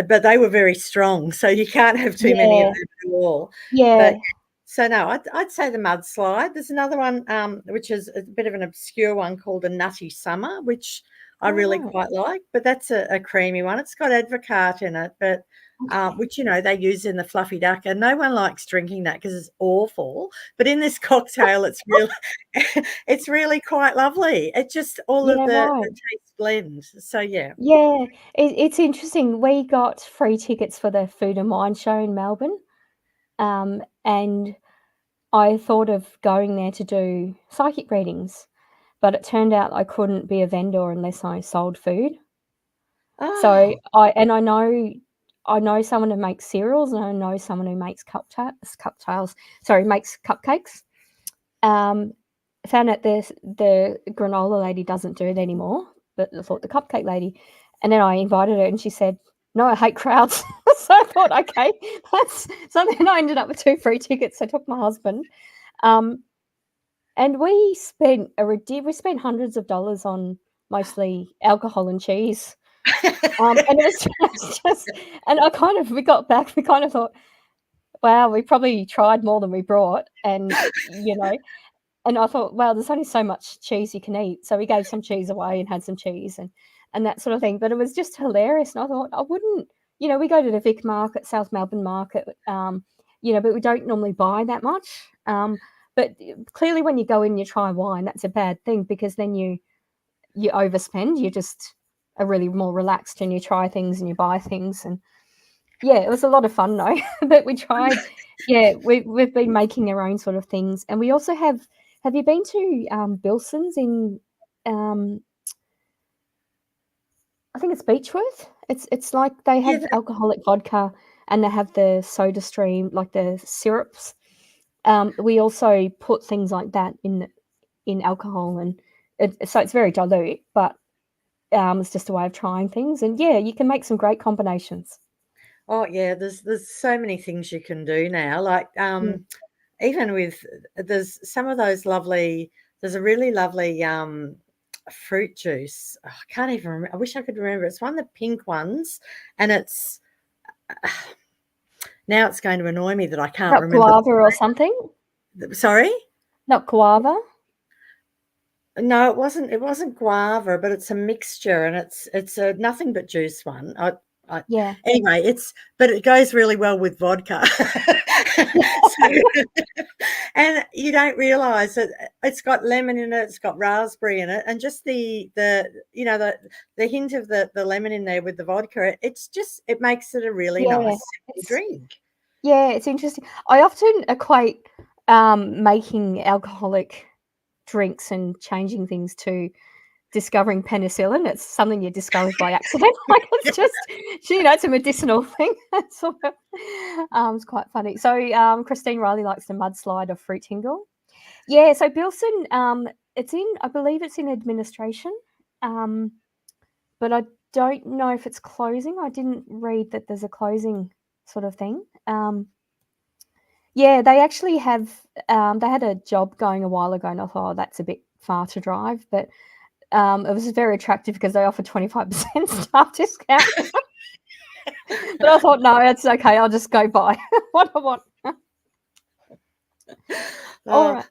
But they were very strong, so you can't have too many of them at all. Yeah. But so no, I'd say the mudslide. There's another one which is a bit of an obscure one called a Nutty Summer, which I really quite like. But that's a creamy one. It's got advocaat in it, but which they use in the fluffy duck, and no one likes drinking that because it's awful. But in this cocktail, it's really quite lovely. It just all of the taste blend. So yeah. Yeah, it's interesting. We got free tickets for the Food and Wine show in Melbourne, and I thought of going there to do psychic readings, but it turned out I couldn't be a vendor unless I sold food. So I know someone who makes cereals, and I know someone who makes makes cupcakes. Found out the granola lady doesn't do it anymore, but I thought the cupcake lady, and then I invited her, and she said, "No, I hate crowds." So I thought, okay, so then I ended up with 2 free tickets. I took my husband, and we spent hundreds of dollars on mostly alcohol and cheese. And it was just, and we got back, we kind of thought, wow, we probably tried more than we brought, and and I thought, well, there's only so much cheese you can eat. So we gave some cheese away and had some cheese and that sort of thing. But it was just hilarious. And I thought, I wouldn't, we go to the Vic Market, South Melbourne Market, but we don't normally buy that much. But clearly when you go in and you try wine, that's a bad thing, because then you overspend. You just are really more relaxed, and you try things and you buy things. And yeah, it was a lot of fun though. But we tried, we've been making our own sort of things. And we also have you been to Bilson's in I think it's Beechworth? It's like they have alcoholic vodka, and they have the soda stream, like the syrups. We also put things like that in alcohol, and so it's very dilute, but it's just a way of trying things. And yeah, you can make some great combinations. Oh yeah, there's so many things you can do now. Like even with there's some of those lovely. There's a really lovely fruit juice. Oh, I can't even remember. I wish I could remember. It's one of the pink ones, and it's now it's going to annoy me that I can't Not remember. guava or something? Sorry? Not guava? No, it wasn't. It wasn't guava, but it's a mixture, and it's a nothing but juice one. Yeah. Anyway, but it goes really well with vodka. So, and you don't realise that it's got lemon in it, it's got raspberry in it, and just the hint of the lemon in there with the vodka. It makes it a really nice simple drink. Yeah, it's interesting. I often equate making alcoholic drinks and changing things to discovering penicillin. It's something you discovered by accident. Like it's just, it's a medicinal thing. It's sort of, it's quite funny. So Christine Riley likes to mudslide of fruit tingle. Yeah. So Bilson, I believe it's in administration, but I don't know if it's closing. I didn't read that there's a closing sort of thing. Yeah, they actually have. They had a job going a while ago, and I thought, that's a bit far to drive, but it was very attractive because they offered 25% staff discount. But I thought, no, it's okay. I'll just go buy what I want. All right.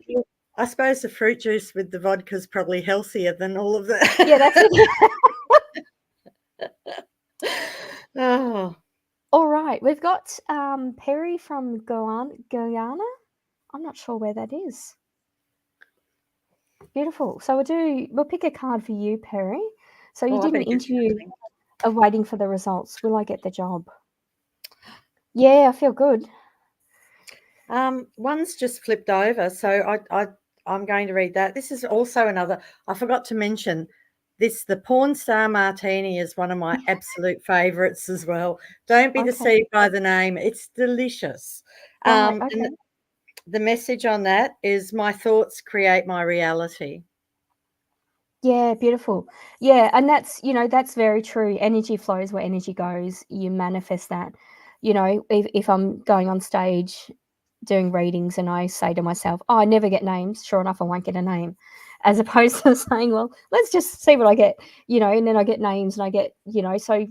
I suppose the fruit juice with the vodka is probably healthier than all of that. Yeah, that's it. Oh. All right. We've got Perry from Guyana. I'm not sure where that is. Beautiful. So we'll pick a card for you, Perry. So you did an interview waiting for the results. Will I get the job? Yeah, I feel good. One's just flipped over, so I'm going to read that. This is also another. I forgot to mention this. The Porn Star Martini is one of my absolute favourites as well. Don't be deceived by the name; it's delicious. Right, okay. And the message on that is, my thoughts create my reality. Yeah, beautiful. Yeah, and that's very true. Energy flows where energy goes. You manifest that. If I'm going on stage doing readings and I say to myself, oh, I never get names, sure enough, I won't get a name. As opposed to saying, well, let's just see what I get, and then I get names and I get, so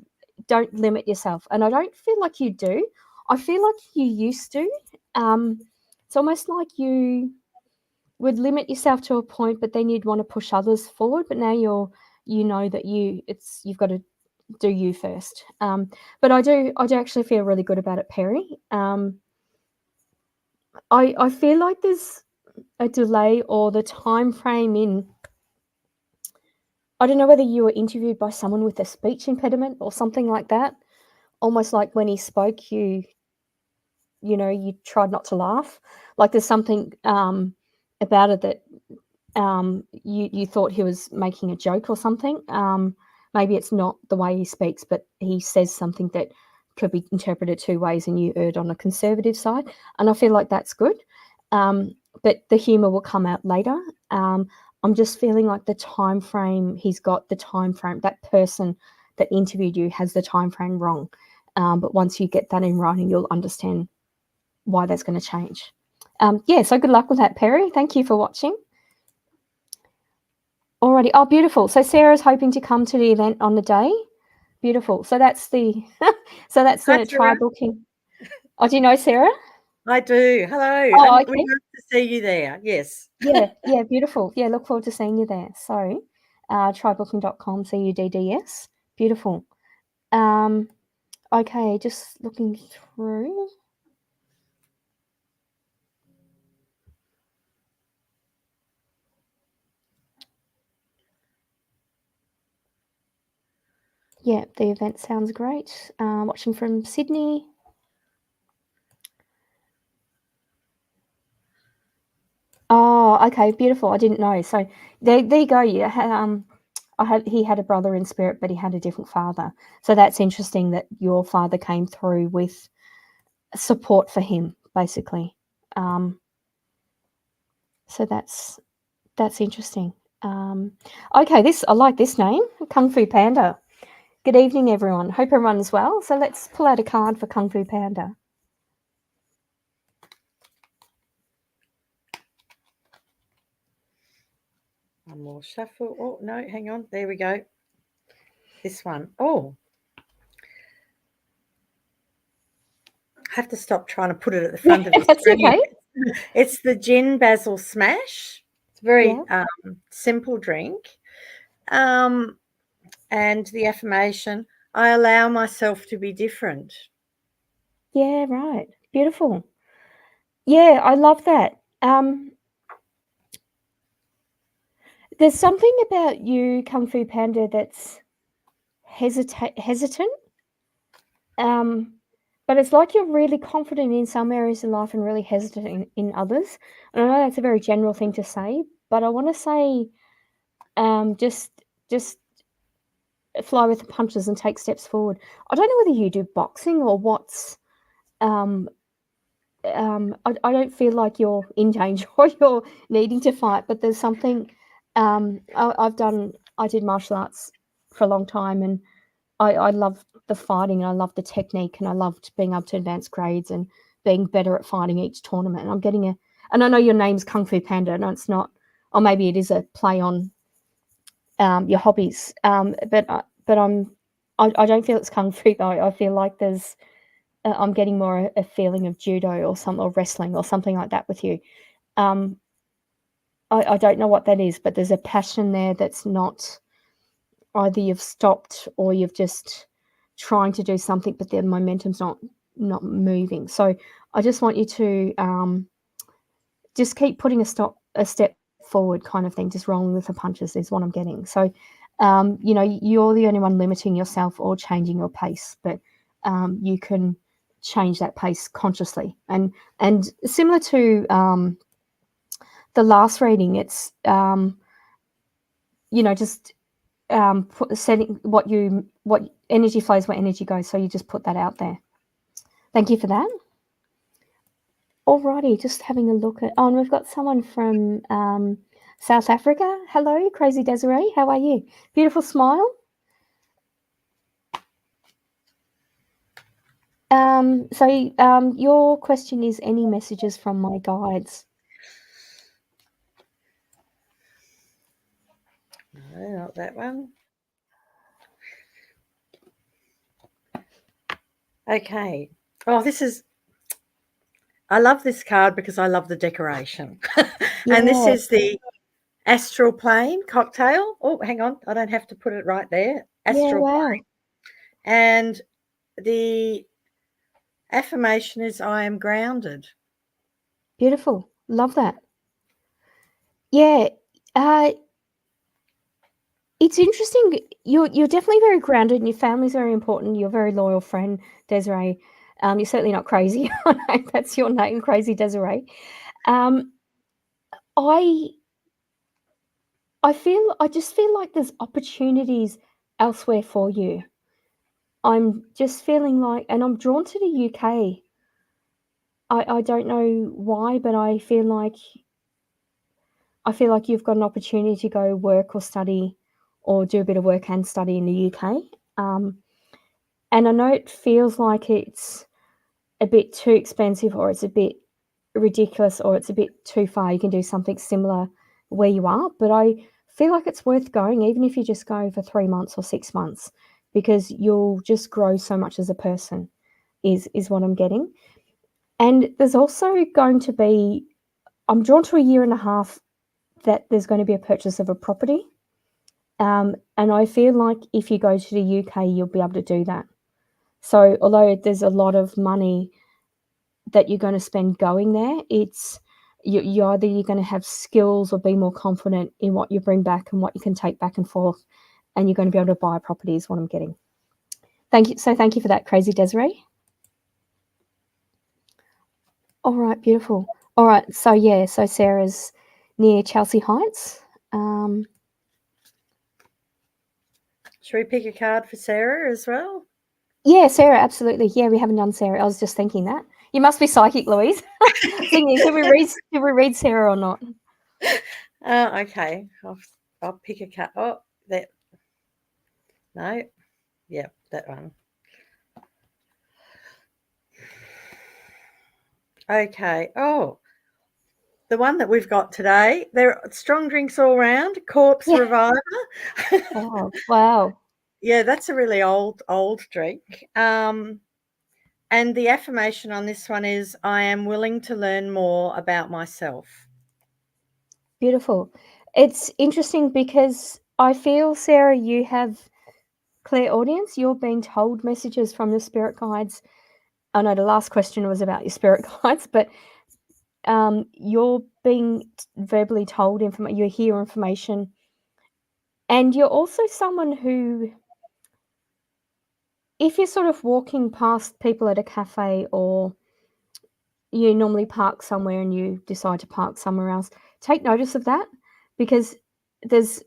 don't limit yourself. And I don't feel like you do. I feel like you used to. It's almost like you would limit yourself to a point, but then you'd want to push others forward. But now that you've got to do you first. But I do actually feel really good about it, Perry. I feel like there's a delay or the time frame in. I don't know whether you were interviewed by someone with a speech impediment or something like that. Almost like when he spoke, you tried not to laugh. Like there's something about it that you thought he was making a joke or something. Maybe it's not the way he speaks, but he says something that could be interpreted two ways, and you erred on a conservative side. And I feel like that's good. But the humour will come out later. I'm just feeling like the time frame that person that interviewed you has the time frame wrong. But once you get that in writing, you'll understand why that's going to change. So good luck with that, Perry. Thank you for watching. Alrighty. Oh, beautiful. So Sarah's hoping to come to the event on the day. Beautiful. So that's the try booking. Oh, do you know Sarah? I do. Hello. Oh, okay. We'd love to see you there. Yes. Yeah, beautiful. Yeah, look forward to seeing you there. So trybooking.com, CUDDS. Beautiful. Okay, just looking through. Yeah, the event sounds great. Watching from Sydney. Oh, okay, beautiful. I didn't know. So there you go. Yeah, he had a brother in spirit, but he had a different father. So that's interesting that your father came through with support for him, basically. So that's interesting. Okay, I like this name, Kung Fu Panda. Good evening, everyone. Hope everyone's well. So let's pull out a card for Kung Fu Panda. One more shuffle. Oh, no, hang on. There we go. This one. Oh, I have to stop trying to put it at the front of the That's screen. okay. It's the Gin Basil Smash. It's a very simple drink. And the affirmation, I allow myself to be different. Yeah, right. Beautiful. Yeah, I love that. There's something about you, Kung Fu Panda, that's hesitant. But it's like you're really confident in some areas in life and really hesitant in others. And I know that's a very general thing to say, but I want to say, just fly with the punches and take steps forward. I don't know whether you do boxing or what's. I don't feel like you're in danger or you're needing to fight, but there's something. I did martial arts for a long time, and I love the fighting, and I love the technique, and I loved being able to advance grades and being better at fighting each tournament. And I'm getting and I know your name's Kung Fu Panda. No, it's not, or maybe it is a play on your hobbies. But I don't feel it's Kung Fu though. I feel like I'm getting more a feeling of judo or or wrestling or something like that with you. I don't know what that is, but there's a passion there that's not either you've stopped or you've just trying to do something, but the momentum's not moving. So I just want you to just keep putting a step forward, kind of thing. Just rolling with the punches is what I'm getting. So you're the only one limiting yourself or changing your pace, but you can change that pace consciously. And similar to the last reading, it's just setting what energy flows where energy goes. So you just put that out there. Thank you for that. Alrighty, just having a look at. Oh, and we've got someone from South Africa. Hello, Crazy Desiree. How are you? Beautiful smile. Your question is, any messages from my guides? No, not that one. Okay. Oh, I love this card because I love the decoration. And this is the Astral Plane cocktail. Oh, hang on. I don't have to put it right there. Astral Plane. And the affirmation is, I am grounded. Beautiful. Love that. Yeah. It's interesting. You're definitely very grounded, and your family's very important. You're a very loyal friend, Desiree. You're certainly not crazy. That's your name, Crazy Desiree. I just feel like there's opportunities elsewhere for you. I'm just feeling like, and I'm drawn to the UK. I don't know why, but I feel like you've got an opportunity to go work or study or do a bit of work and study in the UK. And I know it feels like it's a bit too expensive, or it's a bit ridiculous, or it's a bit too far. You can do something similar where you are, but I feel like it's worth going, even if you just go for 3 months or 6 months, because you'll just grow so much as a person, is what I'm getting. And there's also going to be, I'm drawn to a year and a half that there's going to be a purchase of a property. And I feel like if you go to the UK, you'll be able to do that. So although there's a lot of money that you're going to spend going there, it's you're either you're going to have skills or be more confident in what you bring back and what you can take back and forth, and you're going to be able to buy a property is what I'm getting. Thank you. So thank you for that, Crazy Desiree. All right, beautiful. All right, so Sarah's near Chelsea Heights. Should we pick a card for Sarah as well? Yeah, Sarah, absolutely. Yeah, we haven't done Sarah. I was just thinking that. You must be psychic, Louise. Thinking, did we read Sarah or not? Okay. I'll pick a card. Oh, that. No. Yep, that one. Okay. Oh, the one that we've got today, there are strong drinks all round, Corpse Yeah. Reviver. Oh, wow. Yeah, that's a really old drink. And the affirmation on this one is, I am willing to learn more about myself. Beautiful. It's interesting because I feel, Sarah, you have clairaudience. You're being told messages from the spirit guides. I know the last question was about your spirit guides, but you're being verbally told information. You hear information, and you're also someone who, if you're sort of walking past people at a cafe, or you normally park somewhere and you decide to park somewhere else, take notice of that, because there's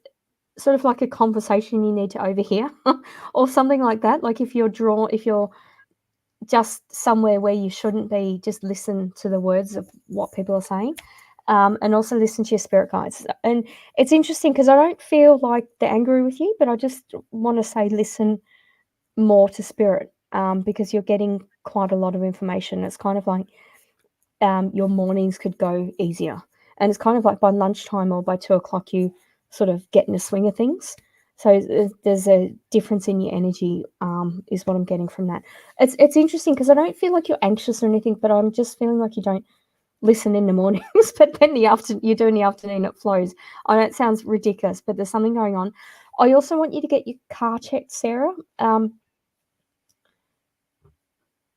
sort of like a conversation you need to overhear or something like that. Like if you're just somewhere where you shouldn't be, just listen to the words of what people are saying, and also listen to your spirit guides. And it's interesting because I don't feel like they're angry with you, but I just want to say listen more to spirit, because you're getting quite a lot of information. It's kind of like your mornings could go easier, and it's kind of like by lunchtime or by 2 o'clock you sort of get in the swing of things. So there's a difference in your energy, is what I'm getting from that. It's interesting because I don't feel like you're anxious or anything, but I'm just feeling like you don't listen in the mornings, but then you do in the afternoon, it flows. I know it sounds ridiculous, but there's something going on. I also want you to get your car checked, Sarah.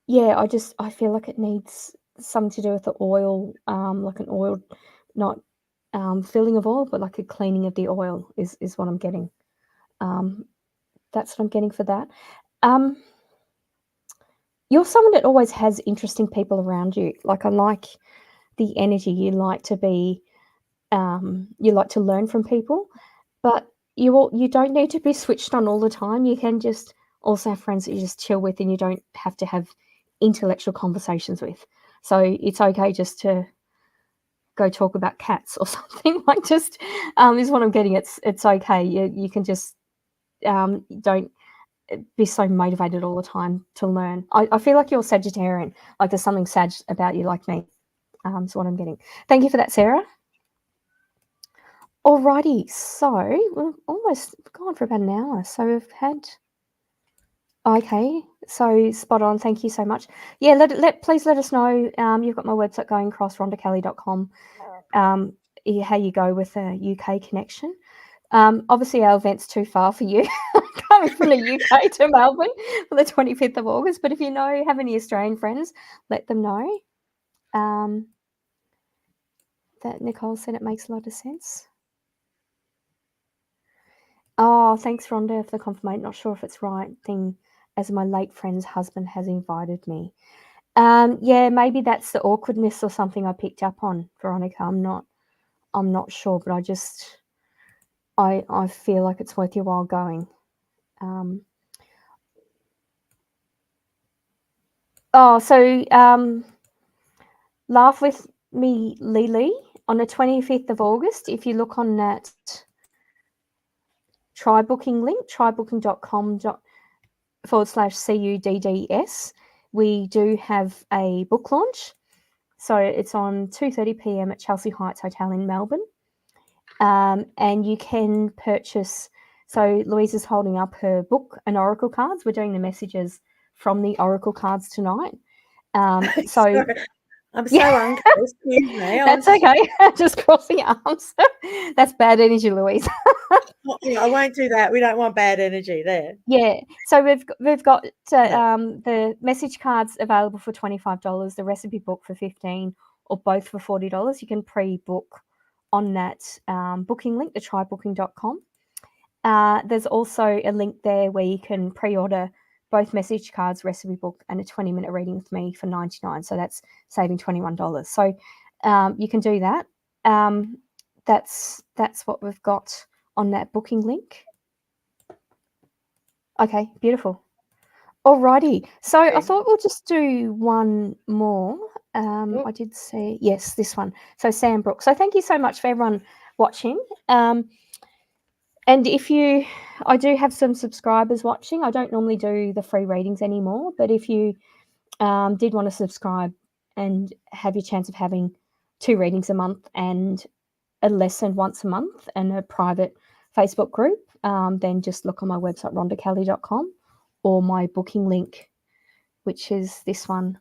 Yeah, I feel like it needs something to do with the oil, like an oil, not filling of oil, but like a cleaning of the oil is what I'm getting. That's what I'm getting for that. You're someone that always has interesting people around you. Like I like the energy. You like to be, you like to learn from people, but you don't need to be switched on all the time. You can just also have friends that you just chill with, and you don't have to have intellectual conversations with. So it's okay just to go talk about cats or something. Like just is what I'm getting. It's okay. You can just don't be so motivated all the time to learn. I feel like you're Sagittarian. Like there's something Sag about you, like me. Is what I'm getting. Thank you for that, Sarah. Alrighty, so we've almost gone for about an hour. So we've had. Okay, so spot on. Thank you so much. Yeah, please let us know. You've got my website going across rhondakelly.com. How you go with a UK connection. Obviously, our event's too far for you, coming from the UK to Melbourne for the 25th of August. But if you have any Australian friends, let them know. That Nicole said it makes a lot of sense. Oh, thanks, Rhonda, for the confirmation. Not sure if it's right thing, as my late friend's husband has invited me. Yeah, maybe that's the awkwardness or something I picked up on, Veronica. I'm not sure, but I feel like it's worth your while going. Laugh with me, Lily, on the 25th of August. If you look on that try booking link, trybooking.com/CUDDS, we do have a book launch. So it's on 2:30 p.m. at Chelsea Heights Hotel in Melbourne. And you can purchase. So Louise is holding up her book and oracle cards. We're doing the messages from the oracle cards tonight. So I'm so uncomfortable. Excuse me. That's okay. Just crossing your arms. That's bad energy, Louise. I won't do that. We don't want bad energy there. Yeah. So we've got the message cards available for $25, the recipe book for $15, or both for $40. You can pre-book on that booking link, the trybooking.com. There's also a link there where you can pre-order both message cards, recipe book, and a 20-minute reading with me for $99. So that's saving $21. So you can do that. That's what we've got on that booking link. Okay, beautiful. Alrighty. So I thought we'll just do one more. I did say, yes, this one. So Sam Brooks. So thank you so much for everyone watching. And I do have some subscribers watching. I don't normally do the free readings anymore, but if you did want to subscribe and have your chance of having 2 readings a month and a lesson once a month and a private Facebook group, then just look on my website, rhondakelly.com, or my booking link, which is this one,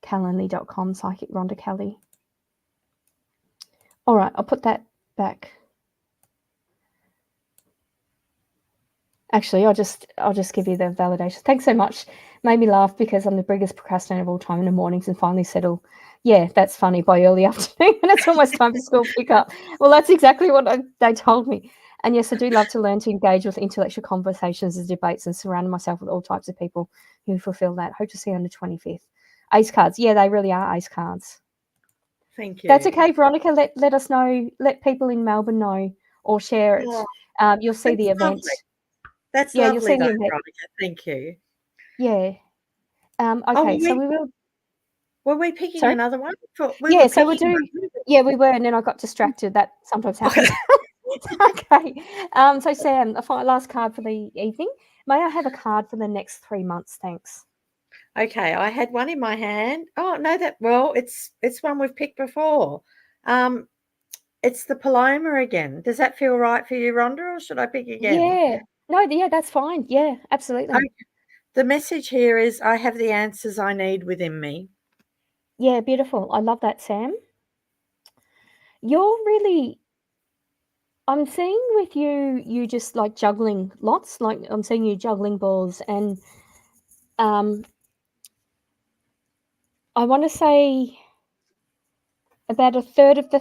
calendly.com, psychic Rhonda Kelly. All right, I'll put that back. Actually, I'll just give you the validation. Thanks so much. Made me laugh because I'm the biggest procrastinator of all time in the mornings and finally settle. Yeah, that's funny, by early afternoon and it's almost time for school pickup. Well, that's exactly what they told me. And yes, I do love to learn to engage with intellectual conversations and debates and surround myself with all types of people who fulfill that. Hope to see you on the 25th. Ace cards. Yeah, they really are ace cards. Thank you. That's okay, Veronica. Let us know. Let people in Melbourne know or share it. Oh, you'll see the event. Lovely. That's yeah, lovely, you'll see though, the event. Veronica. Thank you. Yeah. Okay, so we will. Were we picking Sorry? another one? So we'll do. Yeah, we were, and then I got distracted. That sometimes happens. Okay. So Sam, the last card for the evening. May I have a card for the next 3 months? Thanks. Okay, I had one in my hand. Oh no, it's one we've picked before. It's the Paloma again. Does that feel right for you, Rhonda, or should I pick again? Yeah. No, yeah, that's fine. Yeah, absolutely. Okay. The message here is I have the answers I need within me. Yeah, beautiful. I love that, Sam. You're really, I'm seeing with you just like juggling lots. Like I'm seeing you juggling balls, and I want to say about a third of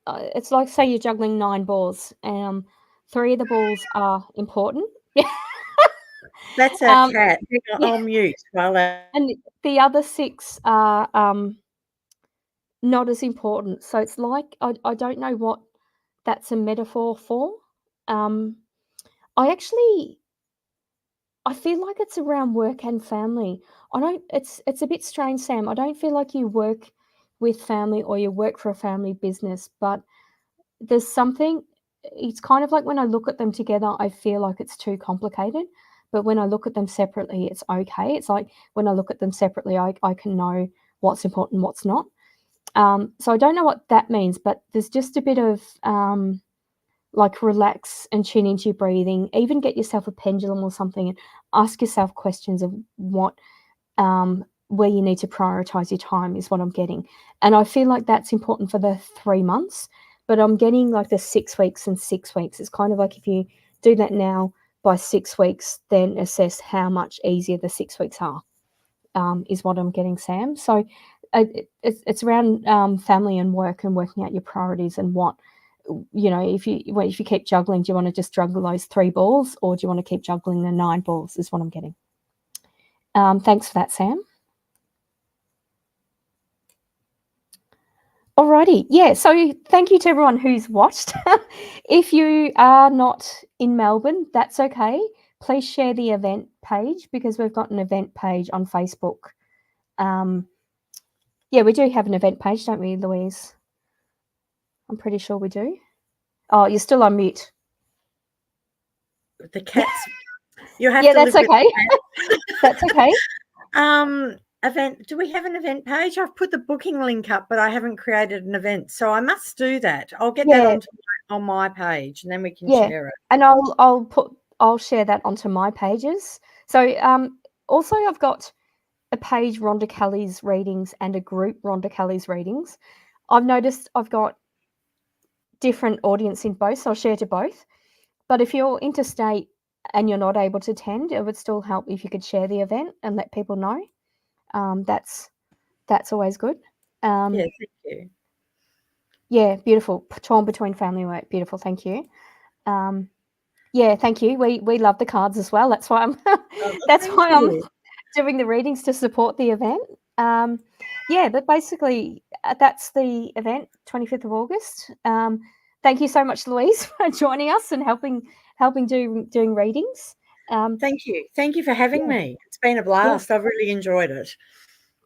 it's like, say you're juggling 9 balls. 3 of the balls are important. That's our cat. Yeah. I'll mute while And the other 6 are not as important. So it's like I don't know what that's a metaphor for. I feel like it's around work and family. It's a bit strange, Sam. I don't feel like you work with family or you work for a family business, but there's something, it's kind of like when I look at them together, I feel like it's too complicated. But when I look at them separately, it's okay. It's like when I look at them separately, I can know what's important, what's not. So I don't know what that means, but there's just a bit of like relax and tune into your breathing. Even get yourself a pendulum or something and ask yourself questions of what where you need to prioritize your time is what I'm getting. And I feel like that's important for the 3 months, but I'm getting like the 6 weeks and 6 weeks. It's kind of like if you do that now by 6 weeks, then assess how much easier the 6 weeks are, is what I'm getting, Sam. So it's around family and work and working out your priorities and what, if you keep juggling, do you want to just juggle those 3 balls or do you want to keep juggling the 9 balls is what I'm getting. Thanks for that, Sam. Alrighty. Yeah, so thank you to everyone who's watched. If you are not in Melbourne, that's okay. Please share the event page because we've got an event page on Facebook. Yeah, we do have an event page, don't we, Louise? I'm pretty sure we do. Oh, you're still on mute. the cats. You have Yeah, to that's live okay. with That's okay. Event. Do we have an event page? I've put the booking link up, but I haven't created an event, so I must do that. I'll get that on my page, and then we can share it. And I'll share that onto my pages. So also I've got a page, Rhonda Kelly's Readings, and a group, Rhonda Kelly's Readings. I've noticed I've got different audience in both, so I'll share to both. But if you're interstate and you're not able to attend, it would still help if you could share the event and let people know. That's always good. Yeah, thank you. Yeah, beautiful. Torn between family work. Beautiful. Thank you. Yeah, thank you. We love the cards as well. That's why I'm I'm doing the readings to support the event. Yeah, but basically that's the event, 25th of August. Thank you so much, Louise, for joining us and helping doing readings. Thank you for having me. It's been a blast. I've really enjoyed it.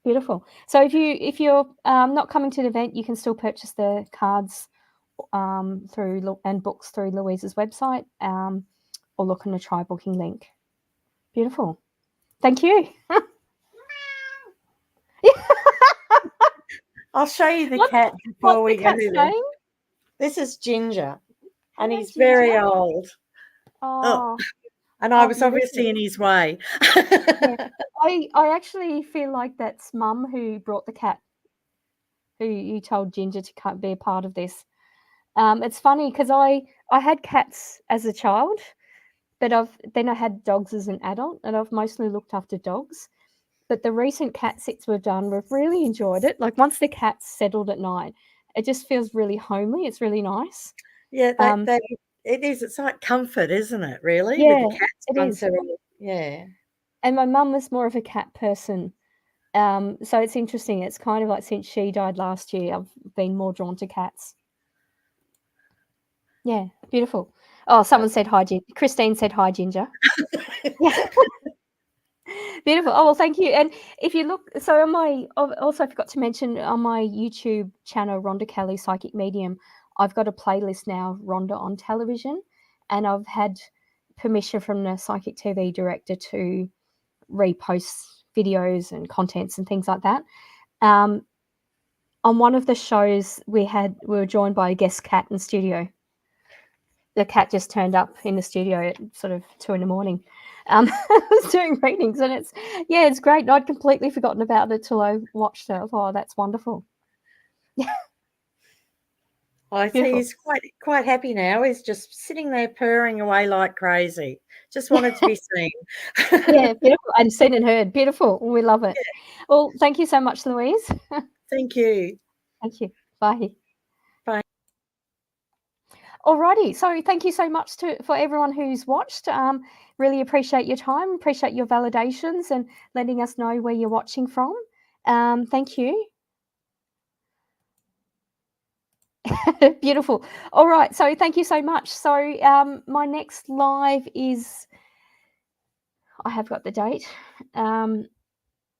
Beautiful. So if you're not coming to the event, you can still purchase the cards through and books through Louise's website, or look on the try booking link. Beautiful. Thank you. I'll show you the What's, cat before what's we the go cat's there. name? This is Ginger, and Hello, he's very Ginger. old. Oh, Oh, and I was beautiful. obviously in his way. Yeah. I actually feel like that's Mum who brought the cat, who you told Ginger to be a part of this. It's funny because I had cats as a child, but then I had dogs as an adult, and I've mostly looked after dogs. But the recent cat sits we've done, we've really enjoyed it. Like once the cat's settled at night, it just feels really homely. It's really nice. Yeah, it is. It's like comfort, isn't it? Really, with Yeah, the cats it once is. they're all, yeah. And my mum was more of a cat person. So it's interesting. It's kind of like since she died last year, I've been more drawn to cats. Yeah, beautiful. Oh, someone said hi, Christine said hi, Ginger. Yeah. Beautiful. Oh, well, thank you. And if you look, so on also I forgot to mention on my YouTube channel, Rhonda Kelly Psychic Medium, I've got a playlist now, Rhonda on television, and I've had permission from the Psychic TV director to repost videos and contents and things like that. On one of the shows we were joined by a guest cat in studio. The cat just turned up in the studio at sort of 2 a.m. I was doing readings, and it's great. And I'd completely forgotten about it till I watched it. Oh, that's wonderful. Yeah. I see he's quite happy now. He's just sitting there purring away like crazy. Just wanted to be seen. Yeah, beautiful. And seen and heard. Beautiful. We love it. Yeah. Well, thank you so much, Louise. Thank you. Thank you. Bye. Bye. Alrighty. So thank you so much for everyone who's watched. Really appreciate your time. Appreciate your validations and letting us know where you're watching from. Thank you. Beautiful. All right. So thank you so much. So my next live is, I have got the date.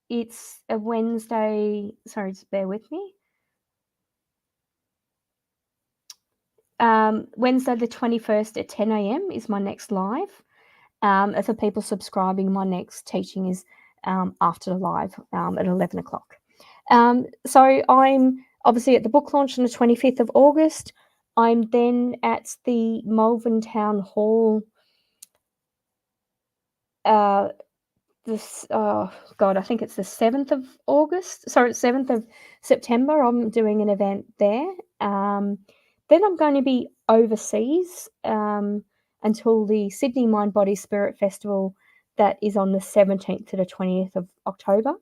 It's a Wednesday. Sorry, just bear with me. Wednesday the 21st at 10 a.m. is my next live. For people subscribing, my next teaching is after the live at 11 o'clock. So I'm obviously at the book launch on the 25th of August. I'm then at the Malvern Town Hall. I think it's the 7th of August. Sorry, 7th of September. I'm doing an event there. Then I'm going to be overseas until the Sydney Mind Body Spirit Festival that is on the 17th to the 20th of October.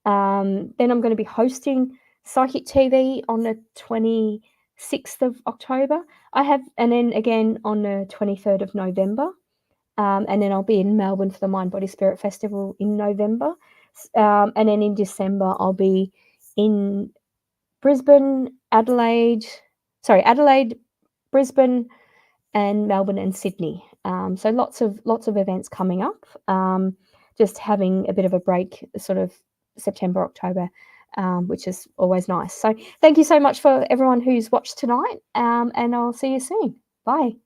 Then I'm going to be hosting Psychic TV on the 26th of October. And then again on the 23rd of November. And then I'll be in Melbourne for the Mind Body Spirit Festival in November. And then in December, I'll be in Brisbane, Adelaide, Brisbane, and Melbourne and Sydney. So lots of events coming up. Just having a bit of a break, sort of September, October, which is always nice. So thank you so much for everyone who's watched tonight, and I'll see you soon. Bye.